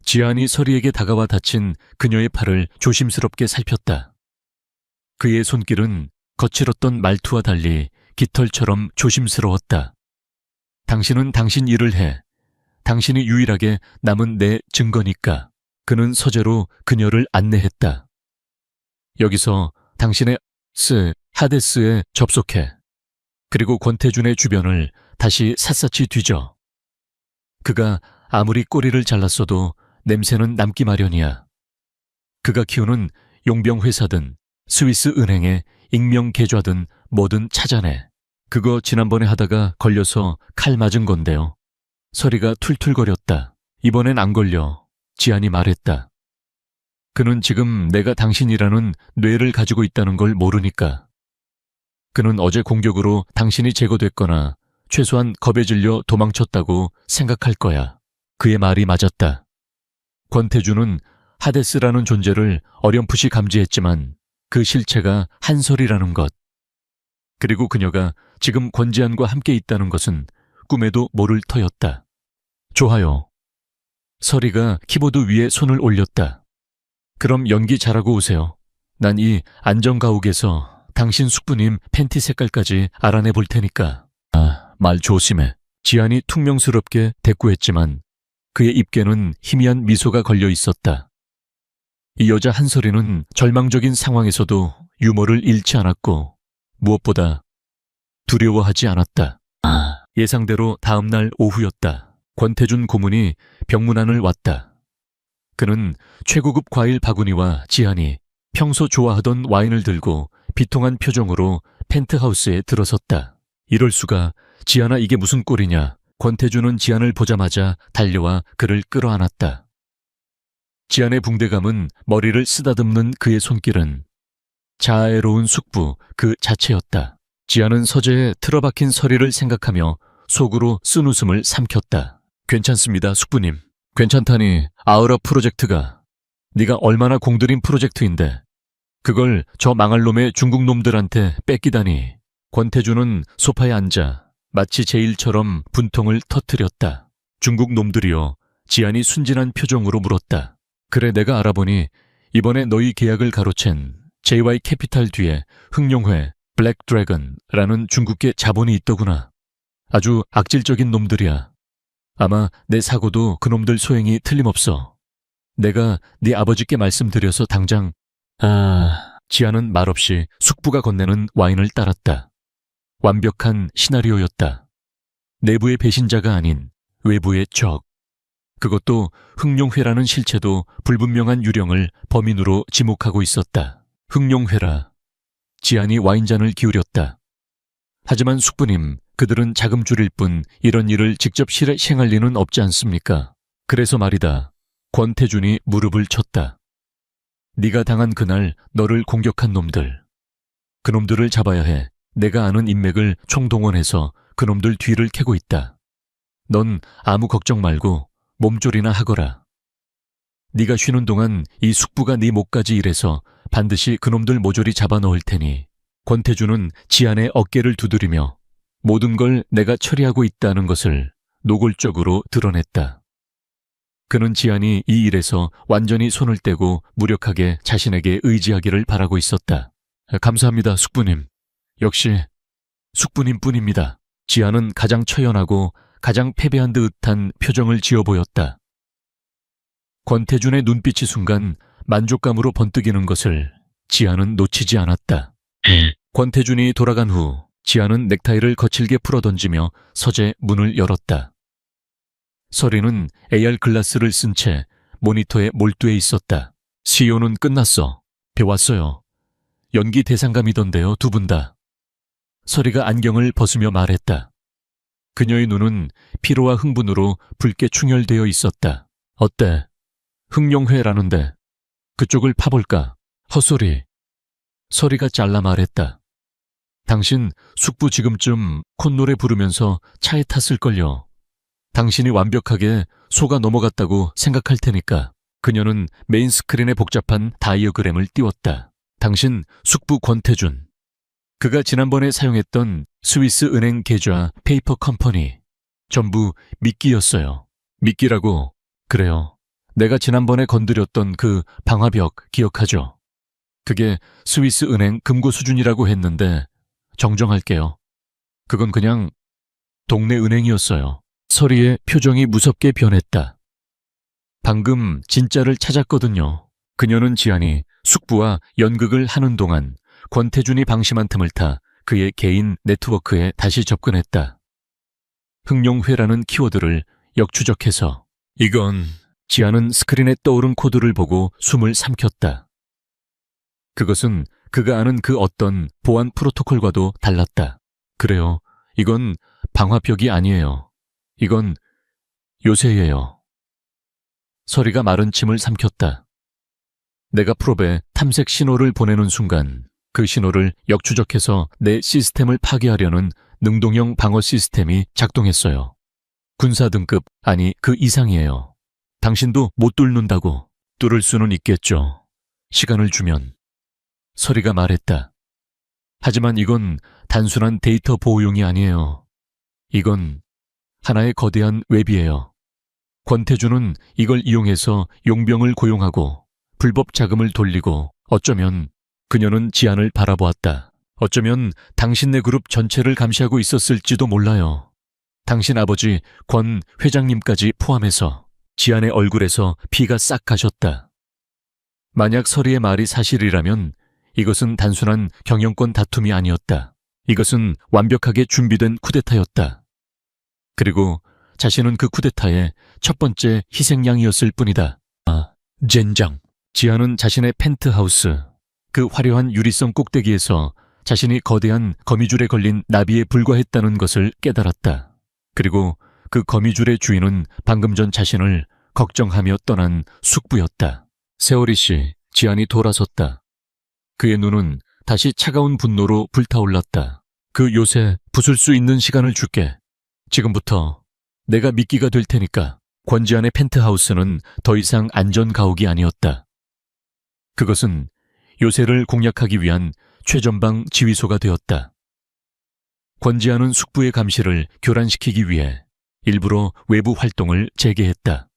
지안이 서리에게 다가와 닫힌 그녀의 팔을 조심스럽게 살폈다. 그의 손길은 거칠었던 말투와 달리 깃털처럼 조심스러웠다. 당신은 당신 일을 해. 당신이 유일하게 남은 내 증거니까. 그는 서재로 그녀를 안내했다. 여기서 당신의 하데스에 접속해. 그리고 권태준의 주변을 다시 샅샅이 뒤져. 그가 아무리 꼬리를 잘랐어도 냄새는 남기 마련이야. 그가 키우는 용병 회사든 스위스 은행의 익명 계좌든 뭐든 찾아내. 그거 지난번에 하다가 걸려서 칼 맞은 건데요. 서리가 툴툴거렸다. 이번엔 안 걸려. 지안이 말했다. 그는 지금 내가 당신이라는 뇌를 가지고 있다는 걸 모르니까. 그는 어제 공격으로 당신이 제거됐거나 최소한 겁에 질려 도망쳤다고 생각할 거야. 그의 말이 맞았다. 권태준은 하데스라는 존재를 어렴풋이 감지했지만 그 실체가 한설이라는 것, 그리고 그녀가 지금 권지안과 함께 있다는 것은 꿈에도 모를 터였다. 좋아요. 서리가 키보드 위에 손을 올렸다. 그럼 연기 잘하고 오세요. 난 이 안전가옥에서 당신 숙부님 팬티 색깔까지 알아내 볼 테니까. 말 조심해. 지안이 퉁명스럽게 대꾸했지만 그의 입에는 희미한 미소가 걸려 있었다. 이 여자 한설이는 절망적인 상황에서도 유머를 잃지 않았고 무엇보다 두려워하지 않았다. 예상대로 다음날 오후였다. 권태준 고문이 병문안을 왔다. 그는 최고급 과일 바구니와 지안이 평소 좋아하던 와인을 들고 비통한 표정으로 펜트하우스에 들어섰다. 이럴 수가, 지안아 이게 무슨 꼴이냐. 권태준은 지안을 보자마자 달려와 그를 끌어안았다. 지안의 붕대감은 머리를 쓰다듬는 그의 손길은 자애로운 숙부 그 자체였다. 지안은 서재에 틀어박힌 서리를 생각하며 속으로 쓴웃음을 삼켰다. 괜찮습니다, 숙부님. 괜찮다니. 아우라 프로젝트가 네가 얼마나 공들인 프로젝트인데 그걸 저 망할 놈의 중국 놈들한테 뺏기다니. 권태준은 소파에 앉아 마치 제 일처럼 분통을 터뜨렸다. 중국 놈들이요. 지안이 순진한 표정으로 물었다. 그래, 내가 알아보니 이번에 너희 계약을 가로챈 JY 캐피탈 뒤에 흥룡회, 블랙드래곤라는 중국계 자본이 있더구나. 아주 악질적인 놈들이야. 아마 내 사고도 그놈들 소행이 틀림없어. 내가 네 아버지께 말씀드려서 당장... 지안은 말없이 숙부가 건네는 와인을 따랐다. 완벽한 시나리오였다. 내부의 배신자가 아닌 외부의 적. 그것도 흥룡회라는 실체도 불분명한 유령을 범인으로 지목하고 있었다. 흥룡회라. 지안이 와인잔을 기울였다. 하지만 숙부님, 그들은 자금줄일 뿐 이런 일을 직접 시행할 리는 없지 않습니까? 그래서 말이다. 권태준이 무릎을 쳤다. 네가 당한 그날 너를 공격한 놈들. 그놈들을 잡아야 해. 내가 아는 인맥을 총동원해서 그놈들 뒤를 캐고 있다. 넌 아무 걱정 말고 몸조리나 하거라. 네가 쉬는 동안 이 숙부가 네 목까지 일해서 반드시 그놈들 모조리 잡아넣을 테니. 권태준은 지안의 어깨를 두드리며 모든 걸 내가 처리하고 있다는 것을 노골적으로 드러냈다. 그는 지안이 이 일에서 완전히 손을 떼고 무력하게 자신에게 의지하기를 바라고 있었다. 감사합니다, 숙부님. 역시 숙부님뿐입니다. 지안은 가장 처연하고 가장 패배한 듯한 표정을 지어 보였다. 권태준의 눈빛이 순간 만족감으로 번뜩이는 것을 지안은 놓치지 않았다. 권태준이 돌아간 후 지안은 넥타이를 거칠게 풀어던지며 서재 문을 열었다. 서리는 AR 글라스를 쓴 채 모니터에 몰두해 있었다. CEO는 끝났어. 배웠어요. 연기 대상감이던데요, 두 분 다. 서리가 안경을 벗으며 말했다. 그녀의 눈은 피로와 흥분으로 붉게 충혈되어 있었다. 어때? 흥룡회라는데 그쪽을 파볼까? 헛소리. 서리가 잘라 말했다. 당신 숙부 지금쯤 콧노래 부르면서 차에 탔을걸요. 당신이 완벽하게 속아 넘어갔다고 생각할 테니까. 그녀는 메인 스크린에 복잡한 다이어그램을 띄웠다. 당신 숙부 권태준. 그가 지난번에 사용했던 스위스 은행 계좌 페이퍼 컴퍼니. 전부 미끼였어요. 미끼라고. 그래요. 내가 지난번에 건드렸던 그 방화벽 기억하죠? 그게 스위스 은행 금고 수준이라고 했는데 정정할게요. 그건 그냥 동네 은행이었어요. 서리의 표정이 무섭게 변했다. 방금 진짜를 찾았거든요. 그녀는 지안이 숙부와 연극을 하는 동안 권태준이 방심한 틈을 타 그의 개인 네트워크에 다시 접근했다. 흥룡회라는 키워드를 역추적해서 이건 지안은 스크린에 떠오른 코드를 보고 숨을 삼켰다. 그것은 그가 아는 그 어떤 보안 프로토콜과도 달랐다. 그래요. 이건 방화벽이 아니에요. 이건 요새예요. 서리가 마른 침을 삼켰다. 내가 프롭에 탐색 신호를 보내는 순간 그 신호를 역추적해서 내 시스템을 파괴하려는 능동형 방어 시스템이 작동했어요. 군사 등급, 아니 그 이상이에요. 당신도 못 뚫는다고. 뚫을 수는 있겠죠. 시간을 주면. 서리가 말했다. 하지만 이건 단순한 데이터 보호용이 아니에요. 이건 하나의 거대한 웹이에요. 권태준은 이걸 이용해서 용병을 고용하고 불법 자금을 돌리고 어쩌면 그녀는 지안을 바라보았다. 어쩌면 당신네 그룹 전체를 감시하고 있었을지도 몰라요. 당신 아버지 권 회장님까지 포함해서. 지안의 얼굴에서 피가 싹 가셨다. 만약 서리의 말이 사실이라면 이것은 단순한 경영권 다툼이 아니었다. 이것은 완벽하게 준비된 쿠데타였다. 그리고 자신은 그 쿠데타의 첫 번째 희생양이었을 뿐이다. 젠장. 지안은 자신의 펜트하우스, 그 화려한 유리성 꼭대기에서 자신이 거대한 거미줄에 걸린 나비에 불과했다는 것을 깨달았다. 그리고 그 거미줄의 주인은 방금 전 자신을 걱정하며 떠난 숙부였다. 세월이 씨, 지안이 돌아섰다. 그의 눈은 다시 차가운 분노로 불타올랐다. 그 요새 부술 수 있는 시간을 줄게. 지금부터 내가 미끼가 될 테니까. 권지안의 펜트하우스는 더 이상 안전가옥이 아니었다. 그것은 요새를 공략하기 위한 최전방 지휘소가 되었다. 권지안은 숙부의 감시를 교란시키기 위해 일부러 외부 활동을 재개했다.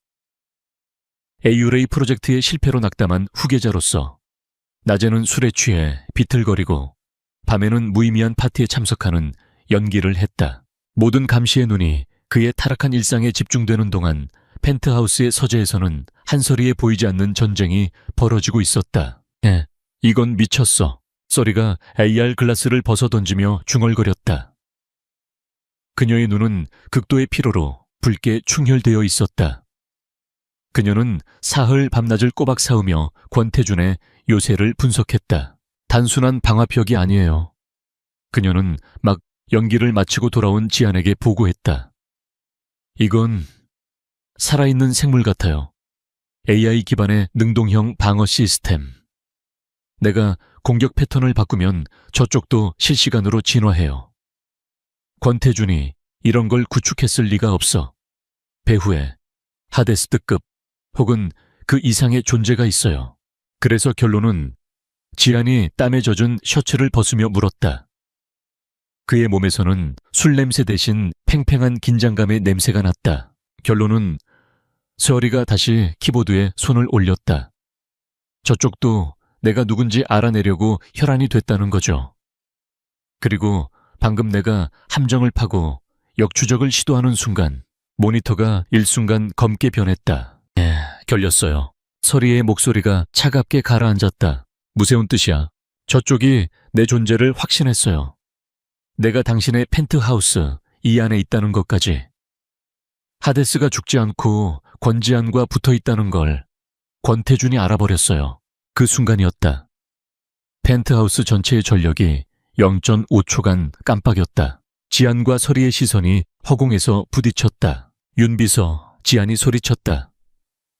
에이유레이 프로젝트의 실패로 낙담한 후계자로서 낮에는 술에 취해 비틀거리고 밤에는 무의미한 파티에 참석하는 연기를 했다. 모든 감시의 눈이 그의 타락한 일상에 집중되는 동안 펜트하우스의 서재에서는 한서리에 보이지 않는 전쟁이 벌어지고 있었다. 이건 미쳤어. 서리가 AR 글라스를 벗어던지며 중얼거렸다. 그녀의 눈은 극도의 피로로 붉게 충혈되어 있었다. 그녀는 사흘 밤낮을 꼬박 싸우며 권태준의 요새를 분석했다. 단순한 방화벽이 아니에요. 그녀는 막 연기를 마치고 돌아온 지안에게 보고했다. 이건 살아있는 생물 같아요. AI 기반의 능동형 방어 시스템. 내가 공격 패턴을 바꾸면 저쪽도 실시간으로 진화해요. 권태준이 이런 걸 구축했을 리가 없어. 배후에 하데스트급 혹은 그 이상의 존재가 있어요. 그래서 결론은 지안이 땀에 젖은 셔츠를 벗으며 물었다. 그의 몸에서는 술 냄새 대신 팽팽한 긴장감의 냄새가 났다. 결론은 서리가 다시 키보드에 손을 올렸다. 저쪽도 내가 누군지 알아내려고 혈안이 됐다는 거죠. 그리고 방금 내가 함정을 파고 역추적을 시도하는 순간 모니터가 일순간 검게 변했다. 결렸어요. 서리의 목소리가 차갑게 가라앉았다. 무서운 뜻이야. 저쪽이 내 존재를 확신했어요. 내가 당신의 펜트하우스 이 안에 있다는 것까지. 하데스가 죽지 않고 권지안과 붙어있다는 걸 권태준이 알아버렸어요. 그 순간이었다. 펜트하우스 전체의 전력이 0.5초간 깜빡였다. 지안과 서리의 시선이 허공에서 부딪혔다. 윤비서, 지안이 소리쳤다.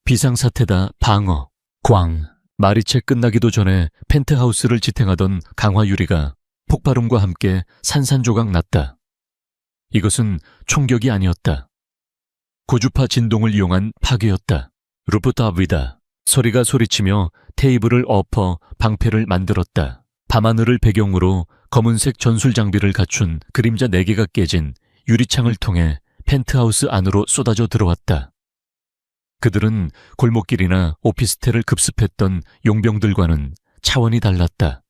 비상사태다, 방어, 광. 말이 채 끝나기도 전에 펜트하우스를 지탱하던 강화유리가 폭발음과 함께 산산조각 났다. 이것은 총격이 아니었다. 고주파 진동을 이용한 파괴였다. 루프탑위다. 서리가 소리치며 테이블을 엎어 방패를 만들었다. 밤하늘을 배경으로 검은색 전술 장비를 갖춘 그림자 4개가 깨진 유리창을 통해 펜트하우스 안으로 쏟아져 들어왔다. 그들은 골목길이나 오피스텔을 급습했던 용병들과는 차원이 달랐다.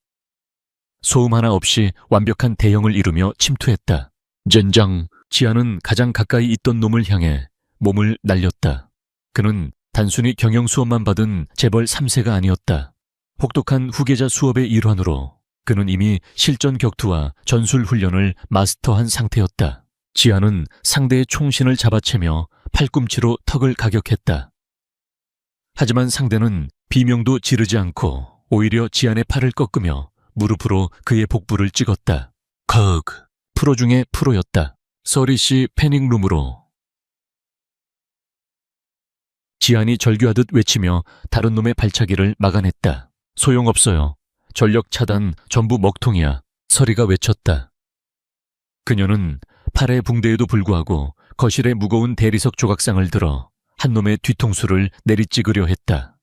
소음 하나 없이 완벽한 대형을 이루며 침투했다. 젠장, 지아는 가장 가까이 있던 놈을 향해 몸을 날렸다. 그는 단순히 경영 수업만 받은 재벌 3세가 아니었다. 혹독한 후계자 수업의 일환으로 그는 이미 실전 격투와 전술 훈련을 마스터한 상태였다. 지아는 상대의 총신을 잡아채며 팔꿈치로 턱을 가격했다. 하지만 상대는 비명도 지르지 않고 오히려 지안의 팔을 꺾으며 무릎으로 그의 복부를 찍었다. 프로 중에 프로였다. 서리 씨 패닝룸으로. 지안이 절규하듯 외치며 다른 놈의 발차기를 막아냈다. 소용없어요. 전력 차단 전부 먹통이야. 서리가 외쳤다. 그녀는 팔의 붕대에도 불구하고 거실에 무거운 대리석 조각상을 들어 한 놈의 뒤통수를 내리찍으려 했다.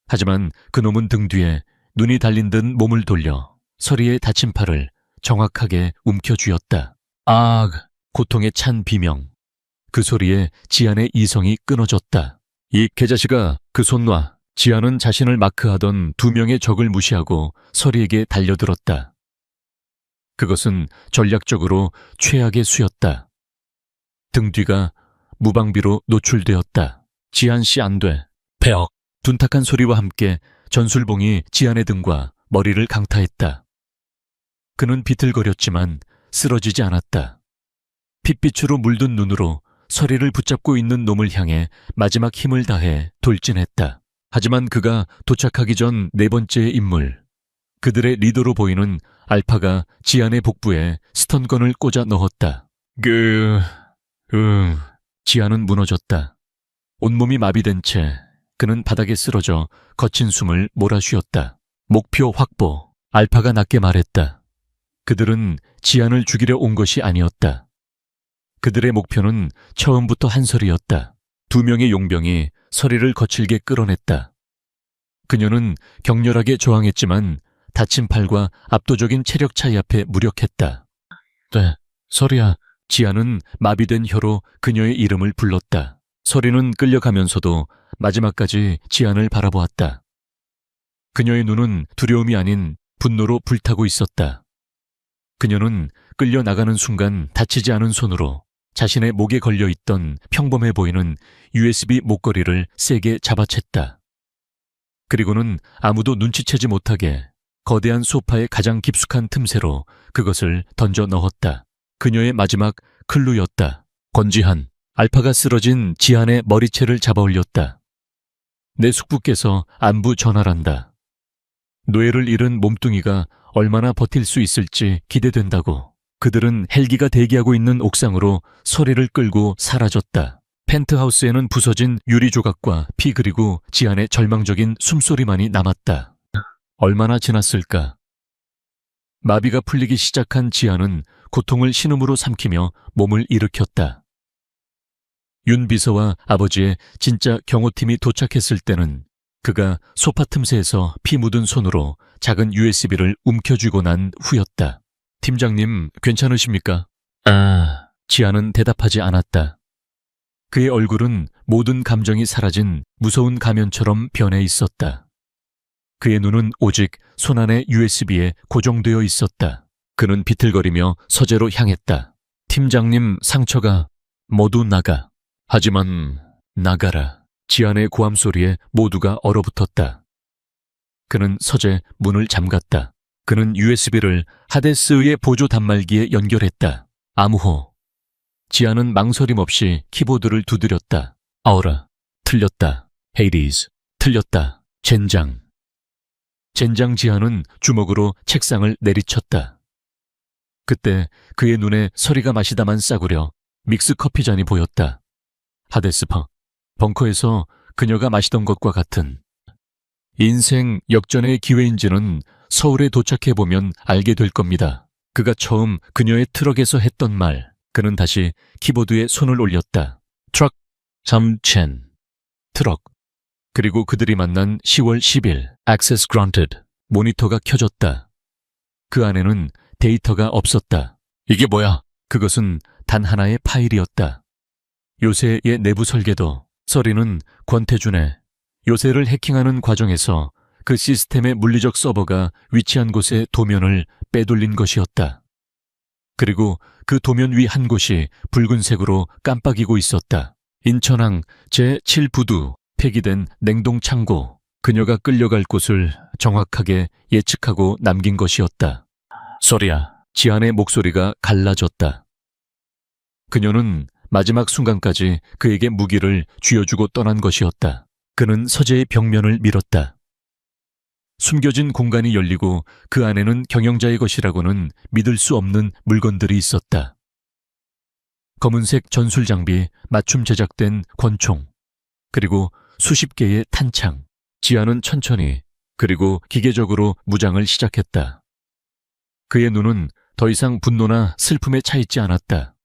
하지만 그 놈은 등 뒤에 눈이 달린 듯 몸을 돌려 서리의 다친 팔을 정확하게 움켜쥐었다. 고통에 찬 비명. 그 소리에 지안의 이성이 끊어졌다. 이 개자식아, 그 손 놔. 지안은 자신을 마크하던 2명의 적을 무시하고 서리에게 달려들었다. 그것은 전략적으로 최악의 수였다. 등 뒤가 무방비로 노출되었다. 지안 씨 안 돼. 벽. 둔탁한 소리와 함께 전술봉이 지안의 등과 머리를 강타했다. 그는 비틀거렸지만 쓰러지지 않았다. 핏빛으로 물든 눈으로 서리를 붙잡고 있는 놈을 향해 마지막 힘을 다해 돌진했다. 하지만 그가 도착하기 전 4번째의 인물, 그들의 리더로 보이는 알파가 지안의 복부에 스턴건을 꽂아 넣었다. 지안은 무너졌다. 온몸이 마비된 채 그는 바닥에 쓰러져 거친 숨을 몰아쉬었다. 목표 확보. 알파가 낮게 말했다. 그들은 지안을 죽이려 온 것이 아니었다. 그들의 목표는 처음부터 한설이었다. 2명의 용병이 서리를 거칠게 끌어냈다. 그녀는 격렬하게 저항했지만 다친 팔과 압도적인 체력 차이 앞에 무력했다. 네, 서리야. 지안은 마비된 혀로 그녀의 이름을 불렀다. 서리는 끌려가면서도 마지막까지 지안을 바라보았다. 그녀의 눈은 두려움이 아닌 분노로 불타고 있었다. 그녀는 끌려나가는 순간 다치지 않은 손으로 자신의 목에 걸려있던 평범해 보이는 USB 목걸이를 세게 잡아챘다. 그리고는 아무도 눈치채지 못하게 거대한 소파의 가장 깊숙한 틈새로 그것을 던져 넣었다. 그녀의 마지막 클루였다. 건지한. 알파가 쓰러진 지안의 머리채를 잡아 올렸다. 내 숙부께서 안부 전하란다. 뇌를 잃은 몸뚱이가 얼마나 버틸 수 있을지 기대된다고. 그들은 헬기가 대기하고 있는 옥상으로 서리를 끌고 사라졌다. 펜트하우스에는 부서진 유리 조각과 피 그리고 지안의 절망적인 숨소리만이 남았다. 얼마나 지났을까? 마비가 풀리기 시작한 지안은 고통을 신음으로 삼키며 몸을 일으켰다. 윤 비서와 아버지의 진짜 경호팀이 도착했을 때는 그가 소파 틈새에서 피 묻은 손으로 작은 USB를 움켜쥐고 난 후였다. 팀장님, 괜찮으십니까? 지안은 대답하지 않았다. 그의 얼굴은 모든 감정이 사라진 무서운 가면처럼 변해 있었다. 그의 눈은 오직 손안의 USB에 고정되어 있었다. 그는 비틀거리며 서재로 향했다. 팀장님, 상처가 모두 나가. 하지만 나가라. 지안의 고함 소리에 모두가 얼어붙었다. 그는 서재 문을 잠갔다. 그는 USB를 하데스의 보조 단말기에 연결했다. 암호. 지안은 망설임 없이 키보드를 두드렸다. 아우라. 틀렸다. 헤이디즈. 틀렸다. 젠장. 젠장. 지안은 주먹으로 책상을 내리쳤다. 그때 그의 눈에 서리가 마시다만 싸구려 믹스 커피잔이 보였다. 하데스파. 벙커에서 그녀가 마시던 것과 같은. 인생 역전의 기회인지는 서울에 도착해보면 알게 될 겁니다. 그가 처음 그녀의 트럭에서 했던 말. 그는 다시 키보드에 손을 올렸다. 트럭. 잠첸. 트럭. 그리고 그들이 만난 10월 10일. Access granted. 모니터가 켜졌다. 그 안에는 데이터가 없었다. 이게 뭐야? 그것은 단 하나의 파일이었다. 요새의 내부 설계도, 서리는 권태준의 요새를 해킹하는 과정에서 그 시스템의 물리적 서버가 위치한 곳의 도면을 빼돌린 것이었다. 그리고 그 도면 위 한 곳이 붉은색으로 깜빡이고 있었다. 인천항 제7부두 폐기된 냉동창고, 그녀가 끌려갈 곳을 정확하게 예측하고 남긴 것이었다. 서리야, 지안의 목소리가 갈라졌다. 그녀는 마지막 순간까지 그에게 무기를 쥐어주고 떠난 것이었다. 그는 서재의 벽면을 밀었다. 숨겨진 공간이 열리고 그 안에는 경영자의 것이라고는 믿을 수 없는 물건들이 있었다. 검은색 전술 장비, 맞춤 제작된 권총, 그리고 수십 개의 탄창. 지안은 천천히 그리고 기계적으로 무장을 시작했다. 그의 눈은 더 이상 분노나 슬픔에 차 있지 않았다.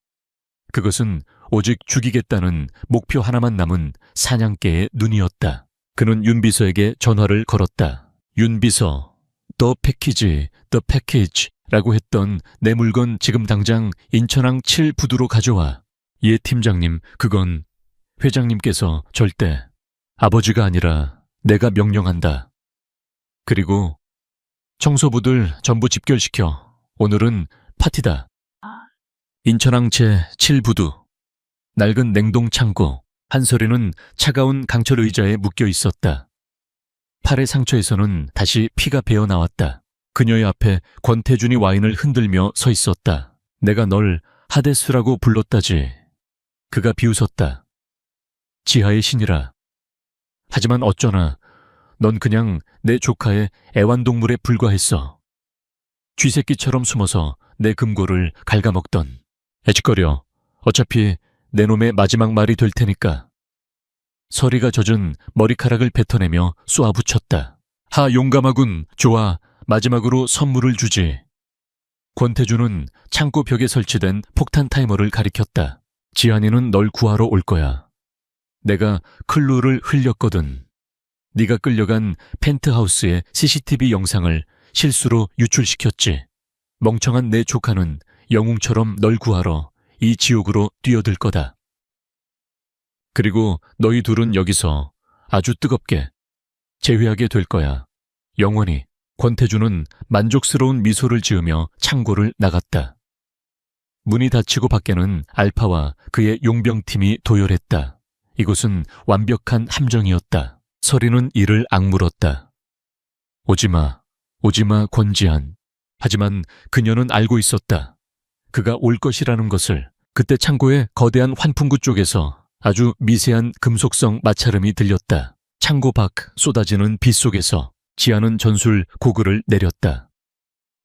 그것은 오직 죽이겠다는 목표 하나만 남은 사냥개의 눈이었다. 그는 윤비서에게 전화를 걸었다. 윤비서, The package 라고 했던 내 물건 지금 당장 인천항 7부두로 가져와. 예, 팀장님, 그건 회장님께서 절대. 아버지가 아니라 내가 명령한다. 그리고 청소부들 전부 집결시켜. 오늘은 파티다. 인천항 제7부두. 낡은 냉동 창고. 한서리는 차가운 강철 의자에 묶여 있었다. 팔의 상처에서는 다시 피가 배어 나왔다. 그녀의 앞에 권태준이 와인을 흔들며 서 있었다. 내가 널 하데스라고 불렀다지. 그가 비웃었다. 지하의 신이라. 하지만 어쩌나 넌 그냥 내 조카의 애완동물에 불과했어. 쥐새끼처럼 숨어서 내 금고를 갉아먹던. 애짓거려. 어차피 내 놈의 마지막 말이 될 테니까. 서리가 젖은 머리카락을 뱉어내며 쏘아붙였다. 하, 용감하군. 좋아. 마지막으로 선물을 주지. 권태준은 창고 벽에 설치된 폭탄 타이머를 가리켰다. 지한이는 널 구하러 올 거야. 내가 클루를 흘렸거든. 네가 끌려간 펜트하우스의 CCTV 영상을 실수로 유출시켰지. 멍청한 내 조카는 영웅처럼 널 구하러 이 지옥으로 뛰어들 거다. 그리고 너희 둘은 여기서 아주 뜨겁게 재회하게 될 거야. 영원히. 권태준은 만족스러운 미소를 지으며 창고를 나갔다. 문이 닫히고 밖에는 알파와 그의 용병팀이 도열했다. 이곳은 완벽한 함정이었다. 서리는 이를 악물었다. 오지마, 오지마 권지한. 하지만 그녀는 알고 있었다. 그가 올 것이라는 것을. 그때 창고의 거대한 환풍구 쪽에서 아주 미세한 금속성 마찰음이 들렸다. 창고 밖 쏟아지는 빛 속에서 지안은 전술 고글을 내렸다.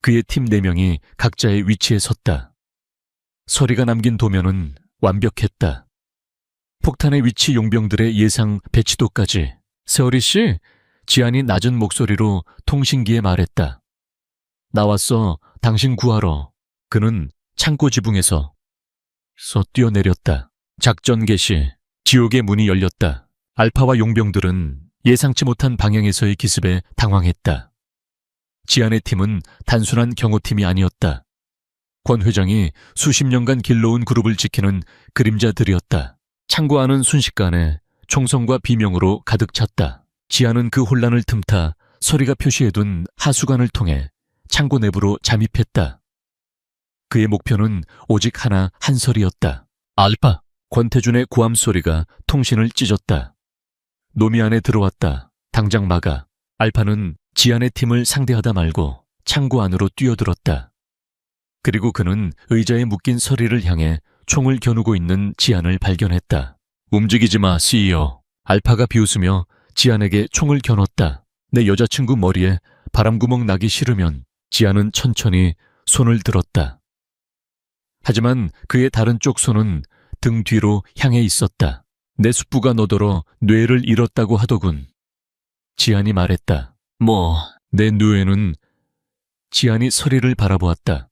그의 팀 4명이 각자의 위치에 섰다. 서리가 남긴 도면은 완벽했다. 폭탄의 위치 용병들의 예상 배치도까지. 세어리 씨, 지안이 낮은 목소리로 통신기에 말했다. 나왔어, 당신 구하러. 그는 창고 지붕에서 뛰어내렸다. 작전 개시. 지옥의 문이 열렸다. 알파와 용병들은 예상치 못한 방향에서의 기습에 당황했다. 지안의 팀은 단순한 경호팀이 아니었다. 권 회장이 수십 년간 길러온 그룹을 지키는 그림자들이었다. 창고 안은 순식간에 총성과 비명으로 가득 찼다. 지안은 그 혼란을 틈타 서리가 표시해둔 하수관을 통해 창고 내부로 잠입했다. 그의 목표는 오직 하나, 한설이었다. 알파! 권태준의 고함 소리가 통신을 찢었다. 놈이 안에 들어왔다. 당장 막아. 알파는 지안의 팀을 상대하다 말고 창고 안으로 뛰어들었다. 그리고 그는 의자에 묶인 서리를 향해 총을 겨누고 있는 지안을 발견했다. 움직이지 마, CEO. 알파가 비웃으며 지안에게 총을 겨눴다. 내 여자친구 머리에 바람구멍 나기 싫으면. 지안은 천천히 손을 들었다. 하지만 그의 다른 쪽 손은 등 뒤로 향해 있었다. 내 숙부가 너더러 뇌를 잃었다고 하더군. 지안이 말했다. 내 뇌는. 지안이 서리를 바라보았다.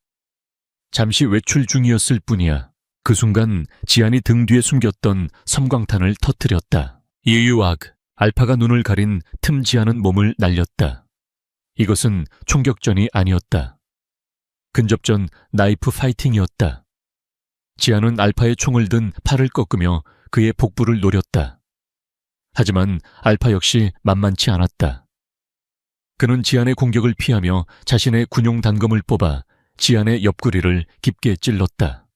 잠시 외출 중이었을 뿐이야. 그 순간 지안이 등 뒤에 숨겼던 섬광탄을 터뜨렸다. 유유악. 알파가 눈을 가린 틈지 않은 몸을 날렸다. 이것은 총격전이 아니었다. 근접전 나이프 파이팅이었다. 지아는 알파의 총을 든 팔을 꺾으며 그의 복부를 노렸다. 하지만 알파 역시 만만치 않았다. 그는 지안의 공격을 피하며 자신의 군용 단검을 뽑아 지안의 옆구리를 깊게 찔렀다.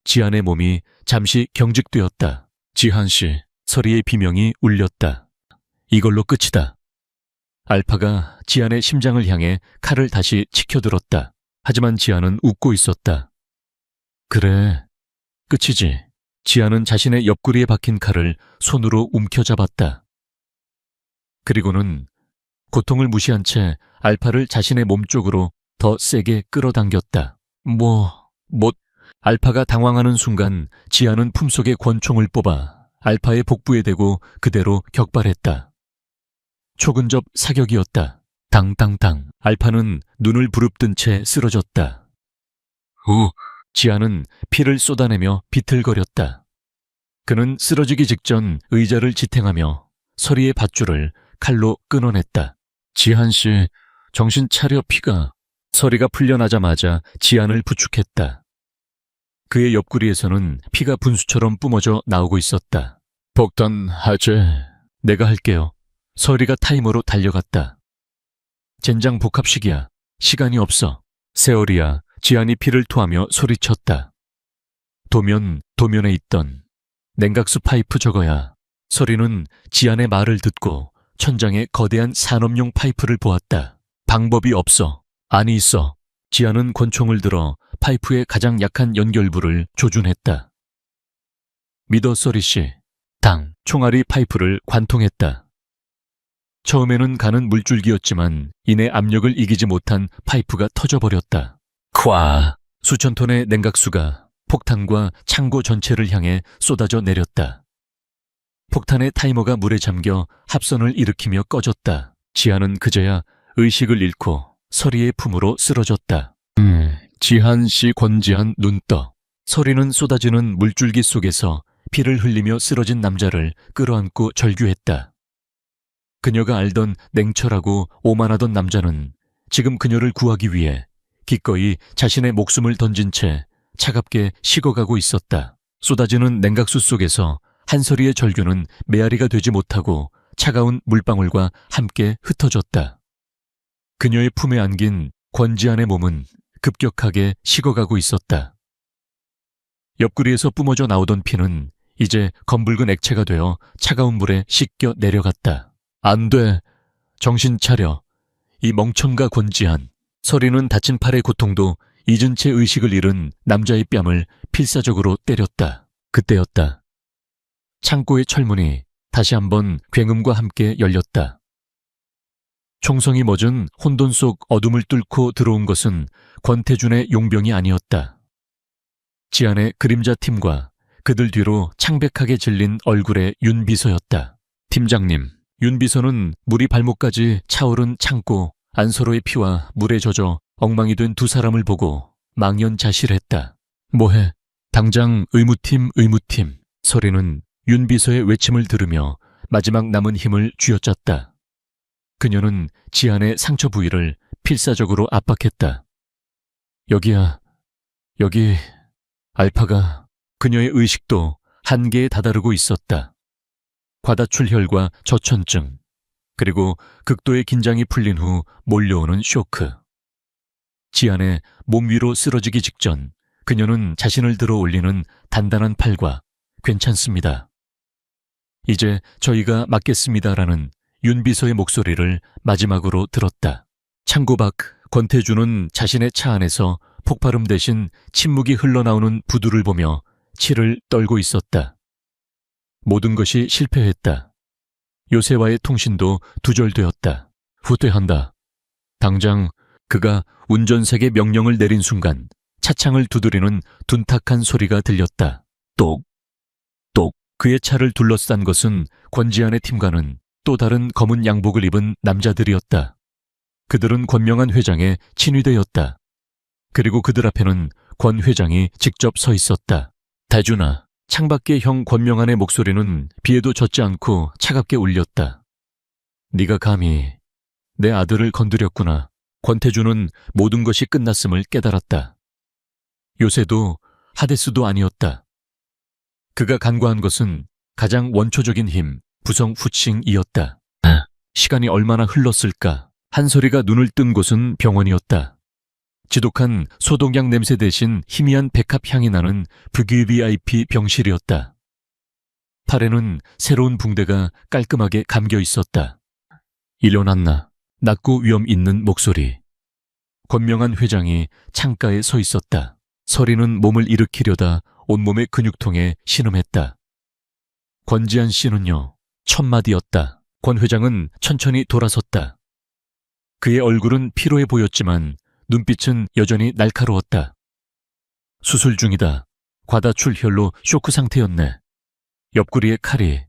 지안의 몸이 잠시 경직되었다. 지한씨, 서리의 비명이 울렸다. 이걸로 끝이다. 알파가 지안의 심장을 향해 칼을 다시 치켜들었다. 하지만 지안은 웃고 있었다. 그래, 끝이지. 지안은 자신의 옆구리에 박힌 칼을 손으로 움켜잡았다. 그리고는 고통을 무시한 채 알파를 자신의 몸 쪽으로 더 세게 끌어당겼다. 알파가 당황하는 순간 지안은 품속에 권총을 뽑아 알파의 복부에 대고 그대로 격발했다. 초근접 사격이었다. 당당당. 알파는 눈을 부릅뜬 채 쓰러졌다. 지안은 피를 쏟아내며 비틀거렸다. 그는 쓰러지기 직전 의자를 지탱하며 서리의 밧줄을 칼로 끊어냈다. 지한씨, 정신 차려. 피가. 서리가 풀려나자마자 지안을 부축했다. 그의 옆구리에서는 피가 분수처럼 뿜어져 나오고 있었다. 폭탄 하재. 내가 할게요. 서리가 타이머로 달려갔다. 젠장 복합식이야. 시간이 없어. 세월이야. 지안이 피를 토하며 소리쳤다. 도면에 있던 냉각수 파이프 저거야. 서리는 지안의 말을 듣고 천장에 거대한 산업용 파이프를 보았다. 방법이 없어. 아니 있어. 지안은 권총을 들어 파이프의 가장 약한 연결부를 조준했다. 믿어 서리씨. 당. 총알이 파이프를 관통했다. 처음에는 가는 물줄기였지만 이내 압력을 이기지 못한 파이프가 터져버렸다. 콱! 수천 톤의 냉각수가 폭탄과 창고 전체를 향해 쏟아져 내렸다. 폭탄의 타이머가 물에 잠겨 합선을 일으키며 꺼졌다. 지안은 그제야 의식을 잃고 서리의 품으로 쓰러졌다. 지한씨. 권지한 눈 떠. 서리는 쏟아지는 물줄기 속에서 피를 흘리며 쓰러진 남자를 끌어안고 절규했다. 그녀가 알던 냉철하고 오만하던 남자는 지금 그녀를 구하기 위해 기꺼이 자신의 목숨을 던진 채 차갑게 식어가고 있었다. 쏟아지는 냉각수 속에서 한서리의 절규는 메아리가 되지 못하고 차가운 물방울과 함께 흩어졌다. 그녀의 품에 안긴 권지안의 몸은 급격하게 식어가고 있었다. 옆구리에서 뿜어져 나오던 피는 이제 검붉은 액체가 되어 차가운 물에 씻겨 내려갔다. 안 돼. 정신 차려. 이 멍청가 권지안. 서리는 다친 팔의 고통도 잊은 채 의식을 잃은 남자의 뺨을 필사적으로 때렸다. 그때였다. 창고의 철문이 다시 한번 굉음과 함께 열렸다. 총성이 멎은 혼돈 속 어둠을 뚫고 들어온 것은 권태준의 용병이 아니었다. 지안의 그림자 팀과 그들 뒤로 창백하게 질린 얼굴의 윤 비서였다. 팀장님. 윤 비서는 물이 발목까지 차오른 창고 안서로의 피와 물에 젖어 엉망이 된 두 사람을 보고 망연자실했다. 뭐해? 당장 의무팀. 서리는 윤 비서의 외침을 들으며 마지막 남은 힘을 쥐어짰다. 그녀는 지안의 상처 부위를 필사적으로 압박했다. 여기야. 여기. 알파가. 그녀의 의식도 한계에 다다르고 있었다. 과다출혈과 저천증, 그리고 극도의 긴장이 풀린 후 몰려오는 쇼크. 지안의 몸 위로 쓰러지기 직전 그녀는 자신을 들어 올리는 단단한 팔과 괜찮습니다. 이제 저희가 맞겠습니다라는 윤 비서의 목소리를 마지막으로 들었다. 창고 밖 권태준은 자신의 차 안에서 폭발음 대신 침묵이 흘러나오는 부두를 보며 치를 떨고 있었다. 모든 것이 실패했다. 요새와의 통신도 두절되었다. 후퇴한다. 당장. 그가 운전색의 명령을 내린 순간 차창을 두드리는 둔탁한 소리가 들렸다. 똑. 그의 차를 둘러싼 것은 권지안의 팀과는 또 다른 검은 양복을 입은 남자들이었다. 그들은 권명한 회장의 친위대였다. 그리고 그들 앞에는 권 회장이 직접 서 있었다. 대준아. 창밖의 형 권명한의 목소리는 비에도 젖지 않고 차갑게 울렸다. 네가 감히 내 아들을 건드렸구나. 권태주는 모든 것이 끝났음을 깨달았다. 요새도 하데스도 아니었다. 그가 간과한 것은 가장 원초적인 힘, 부성 후칭이었다. 시간이 얼마나 흘렀을까? 한 소리가 눈을 뜬 곳은 병원이었다. 지독한 소독약 냄새 대신 희미한 백합 향이 나는 VVIP 병실이었다. 팔에는 새로운 붕대가 깔끔하게 감겨 있었다. 일어났나? 낮고 위험 있는 목소리. 권명한 회장이 창가에 서 있었다. 서리는 몸을 일으키려다 온몸의 근육통에 신음했다. 권지한 씨는요? 첫 마디였다. 권 회장은 천천히 돌아섰다. 그의 얼굴은 피로해 보였지만 눈빛은 여전히 날카로웠다. 수술 중이다. 과다출혈로 쇼크 상태였네. 옆구리에 칼이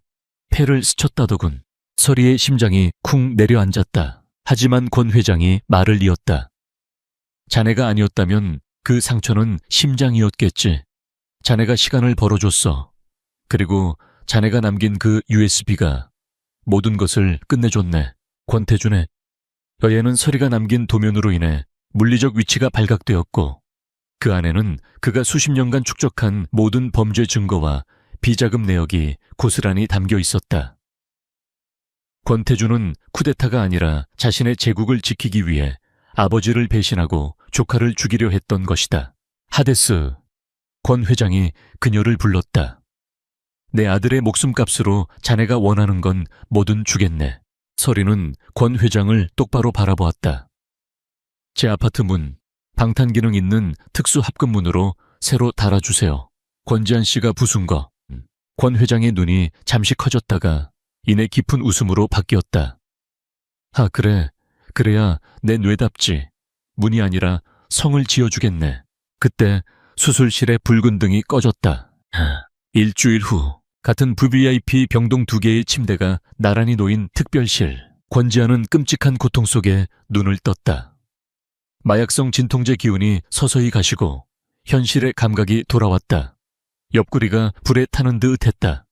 폐를 스쳤다더군. 서리의 심장이 쿵 내려앉았다. 하지만 권 회장이 말을 이었다. 자네가 아니었다면 그 상처는 심장이었겠지. 자네가 시간을 벌어줬어. 그리고 자네가 남긴 그 USB가 모든 것을 끝내줬네. 권태준의 여예는 서리가 남긴 도면으로 인해 물리적 위치가 발각되었고 그 안에는 그가 수십 년간 축적한 모든 범죄 증거와 비자금 내역이 고스란히 담겨 있었다. 권태준은 쿠데타가 아니라 자신의 제국을 지키기 위해 아버지를 배신하고 조카를 죽이려 했던 것이다. 하데스, 권 회장이 그녀를 불렀다. 내 아들의 목숨값으로 자네가 원하는 건 뭐든 주겠네. 서리는 권 회장을 똑바로 바라보았다. 제 아파트 문, 방탄기능 있는 특수 합금문으로 새로 달아주세요. 권지한 씨가 부순 거. 권 회장의 눈이 잠시 커졌다가 이내 깊은 웃음으로 바뀌었다. 아, 그래. 그래야 내 뇌답지. 문이 아니라 성을 지어주겠네. 그때 수술실의 붉은 등이 꺼졌다. 일주일 후 같은 VVIP 병동 2개의 침대가 나란히 놓인 특별실. 권지아는 끔찍한 고통 속에 눈을 떴다. 마약성 진통제 기운이 서서히 가시고 현실의 감각이 돌아왔다. 옆구리가 불에 타는 듯 했다.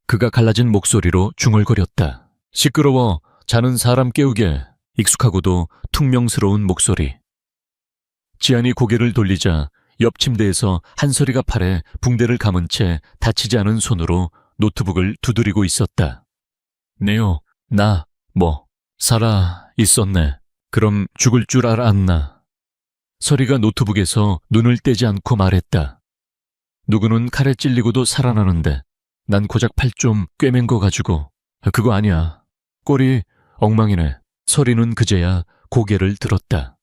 그가 갈라진 목소리로 중얼거렸다. 시끄러워. 자는 사람 깨우게. 익숙하고도 퉁명스러운 목소리. 지안이 고개를 돌리자 옆 침대에서 한소리가 팔에 붕대를 감은 채 다치지 않은 손으로 노트북을 두드리고 있었다. 네요. 나 살아 있었네. 그럼 죽을 줄 알았나. 서리가 노트북에서 눈을 떼지 않고 말했다. 누구는 칼에 찔리고도 살아나는데 난 고작 팔 좀 꿰맨 거 가지고. 그거 아니야. 꼴이 엉망이네. 서리는 그제야 고개를 들었다.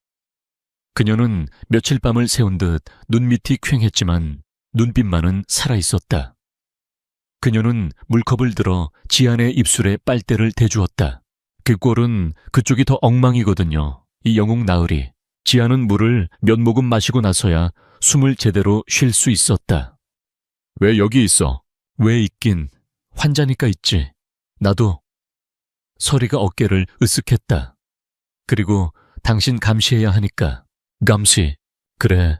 그녀는 며칠 밤을 새운 듯 눈밑이 퀭했지만 눈빛만은 살아있었다. 그녀는 물컵을 들어 지안의 입술에 빨대를 대주었다. 그 꼴은 그쪽이 더 엉망이거든요. 이 영웅 나으리. 지안은 물을 몇 모금 마시고 나서야 숨을 제대로 쉴 수 있었다. 왜 여기 있어? 왜 있긴. 환자니까 있지. 나도. 서리가 어깨를 으쓱했다. 그리고 당신 감시해야 하니까. 감시. 그래.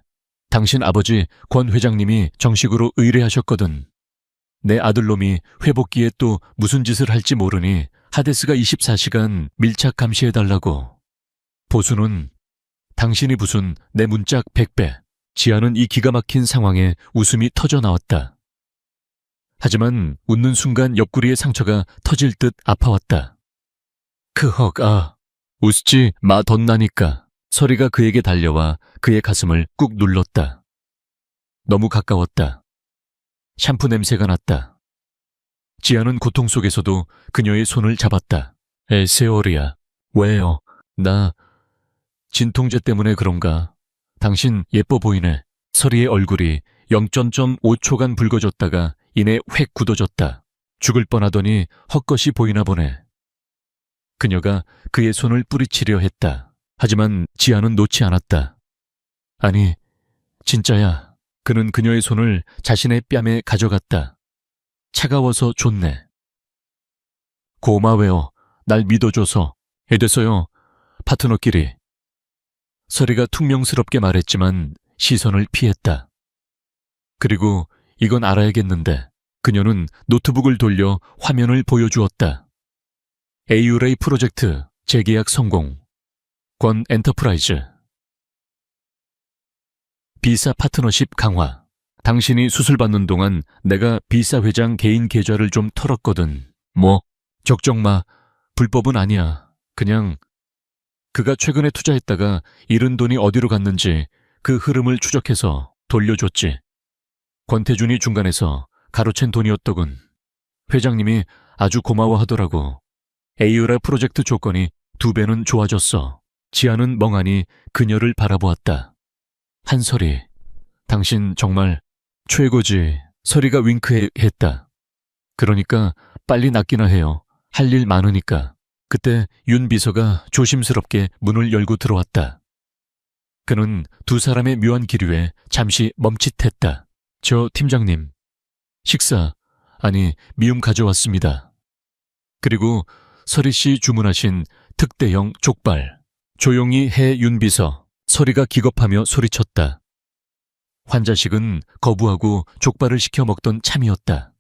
당신 아버지 권 회장님이 정식으로 의뢰하셨거든. 내 아들놈이 회복기에 또 무슨 짓을 할지 모르니 하데스가 24시간 밀착 감시해달라고. 보수는 당신이 부순 내 문짝 100배. 지아는 이 기가 막힌 상황에 웃음이 터져 나왔다. 하지만 웃는 순간 옆구리의 상처가 터질 듯 아파왔다. 웃지 마 덧나니까. 서리가 그에게 달려와 그의 가슴을 꾹 눌렀다. 너무 가까웠다. 샴푸 냄새가 났다. 지아는 고통 속에서도 그녀의 손을 잡았다. 세월이야. 왜요? 나 진통제 때문에 그런가? 당신 예뻐 보이네. 서리의 얼굴이 0.5초간 붉어졌다가 이내 획 굳어졌다. 죽을 뻔하더니 헛것이 보이나 보네. 그녀가 그의 손을 뿌리치려 했다. 하지만 지아는 놓지 않았다. 아니, 진짜야. 그는 그녀의 손을 자신의 뺨에 가져갔다. 차가워서 좋네. 고마워요. 날 믿어줘서. 해돼서요. 파트너끼리. 서리가 퉁명스럽게 말했지만 시선을 피했다. 그리고 이건 알아야겠는데 그녀는 노트북을 돌려 화면을 보여주었다. 에이유레이 프로젝트 재계약 성공. 권 엔터프라이즈. 비사 파트너십 강화. 당신이 수술받는 동안 내가 비사 회장 개인 계좌를 좀 털었거든. 뭐? 걱정 마. 불법은 아니야. 그냥 그가 최근에 투자했다가 잃은 돈이 어디로 갔는지 그 흐름을 추적해서 돌려줬지. 권태준이 중간에서 가로챈 돈이었더군. 회장님이 아주 고마워하더라고. 에이유라 프로젝트 조건이 2배는 좋아졌어. 지아는 멍하니 그녀를 바라보았다. 한설이, 당신 정말 최고지. 설이가 윙크했다. 그러니까 빨리 낫기나 해요. 할 일 많으니까. 그때 윤 비서가 조심스럽게 문을 열고 들어왔다. 그는 두 사람의 묘한 기류에 잠시 멈칫했다. 저 팀장님, 식사, 아니 미음 가져왔습니다. 그리고 설이 씨 주문하신 특대형 족발. 조용히 해 윤 비서. 설이가 기겁하며 소리쳤다. 환자식은 거부하고 족발을 시켜 먹던 참이었다.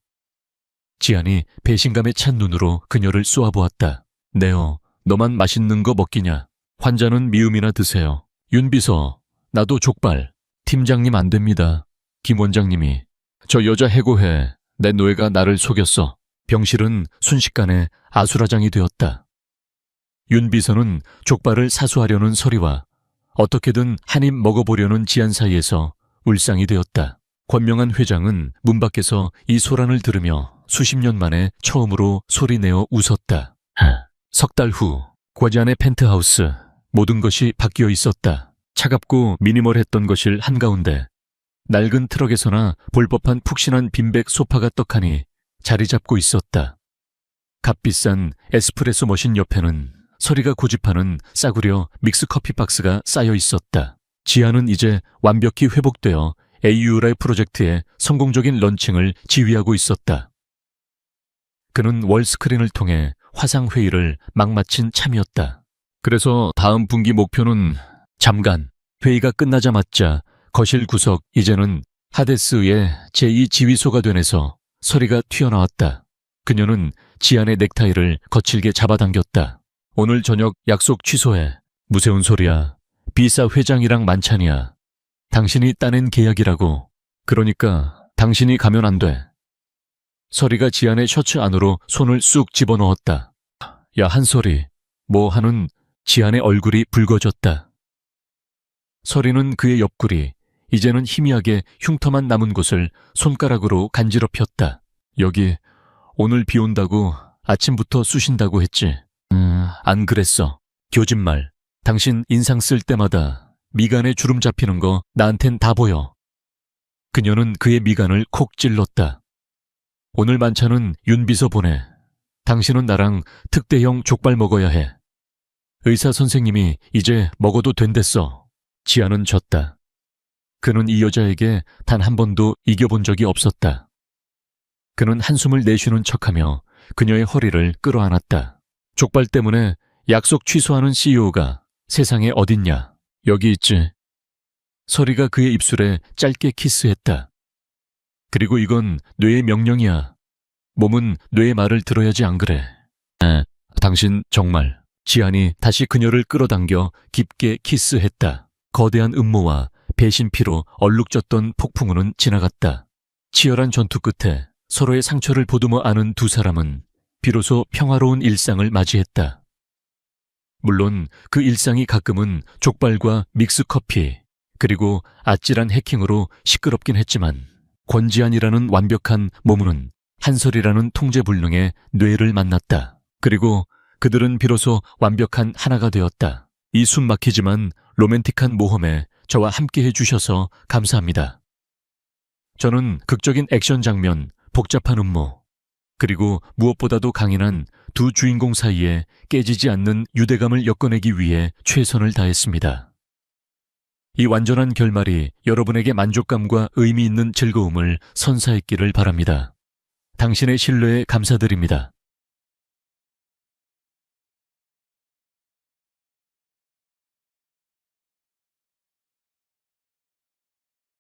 지안이 배신감에 찬 눈으로 그녀를 쏘아보았다. 네요, 너만 맛있는 거 먹기냐. 환자는 미음이나 드세요. 윤 비서, 나도 족발. 팀장님 안 됩니다. 김 원장님이. 저 여자 해고해. 내 노예가 나를 속였어. 병실은 순식간에 아수라장이 되었다. 윤 비서는 족발을 사수하려는 설이와 어떻게든 한 입 먹어보려는 지안 사이에서 울상이 되었다. 권명한 회장은 문 밖에서 이 소란을 들으며 수십 년 만에 처음으로 소리내어 웃었다. 석 달 후, 과지안의 펜트하우스. 모든 것이 바뀌어 있었다. 차갑고 미니멀했던 것일 한가운데 낡은 트럭에서나 볼 법한 푹신한 빈백 소파가 떡하니 자리 잡고 있었다. 값비싼 에스프레소 머신 옆에는 설이가 고집하는 싸구려 믹스커피 박스가 쌓여 있었다. 지아는 이제 완벽히 회복되어 에이유라의 프로젝트의 성공적인 런칭을 지휘하고 있었다. 그는 월스크린을 통해 화상회의를 막 마친 참이었다. 그래서 다음 분기 목표는 잠깐. 회의가 끝나자마자 거실 구석, 이제는 하데스의 제2지휘소가 되내서 설이가 튀어나왔다. 그녀는 지안의 넥타이를 거칠게 잡아당겼다. 오늘 저녁 약속 취소해. 무서운 소리야. 비사 회장이랑 만찬이야. 당신이 따낸 계약이라고. 그러니까 당신이 가면 안 돼. 설이가 지안의 셔츠 안으로 손을 쑥 집어넣었다. 야, 한설이. 뭐 하는. 지안의 얼굴이 붉어졌다. 설이는 그의 옆구리, 이제는 희미하게 흉터만 남은 곳을 손가락으로 간지럽혔다. 여기 오늘 비 온다고 아침부터 쑤신다고 했지. 안 그랬어. 교진말. 당신 인상 쓸 때마다 미간에 주름 잡히는 거 나한텐 다 보여. 그녀는 그의 미간을 콕 찔렀다. 오늘 만찬은 윤 비서 보내. 당신은 나랑 특대형 족발 먹어야 해. 의사 선생님이 이제 먹어도 된댔어. 지아는 졌다. 그는 이 여자에게 단 한 번도 이겨본 적이 없었다. 그는 한숨을 내쉬는 척하며 그녀의 허리를 끌어안았다. 족발 때문에 약속 취소하는 CEO가 세상에 어딨냐. 여기 있지. 설이가 그의 입술에 짧게 키스했다. 그리고 이건 뇌의 명령이야. 몸은 뇌의 말을 들어야지 안 그래. 당신 정말. 지안이 다시 그녀를 끌어당겨 깊게 키스했다. 거대한 음모와 배신피로 얼룩졌던 폭풍우는 지나갔다. 치열한 전투 끝에 서로의 상처를 보듬어 안은 두 사람은 비로소 평화로운 일상을 맞이했다. 물론 그 일상이 가끔은 족발과 믹스커피 그리고 아찔한 해킹으로 시끄럽긴 했지만 권지안이라는 완벽한 몸은 한설이라는 통제불능의 뇌를 만났다. 그리고 그들은 비로소 완벽한 하나가 되었다. 이 숨막히지만 로맨틱한 모험에 저와 함께 해주셔서 감사합니다. 저는 극적인 액션 장면, 복잡한 음모, 그리고 무엇보다도 강인한 두 주인공 사이에 깨지지 않는 유대감을 엮어내기 위해 최선을 다했습니다. 이 완전한 결말이 여러분에게 만족감과 의미 있는 즐거움을 선사했기를 바랍니다. 당신의 신뢰에 감사드립니다.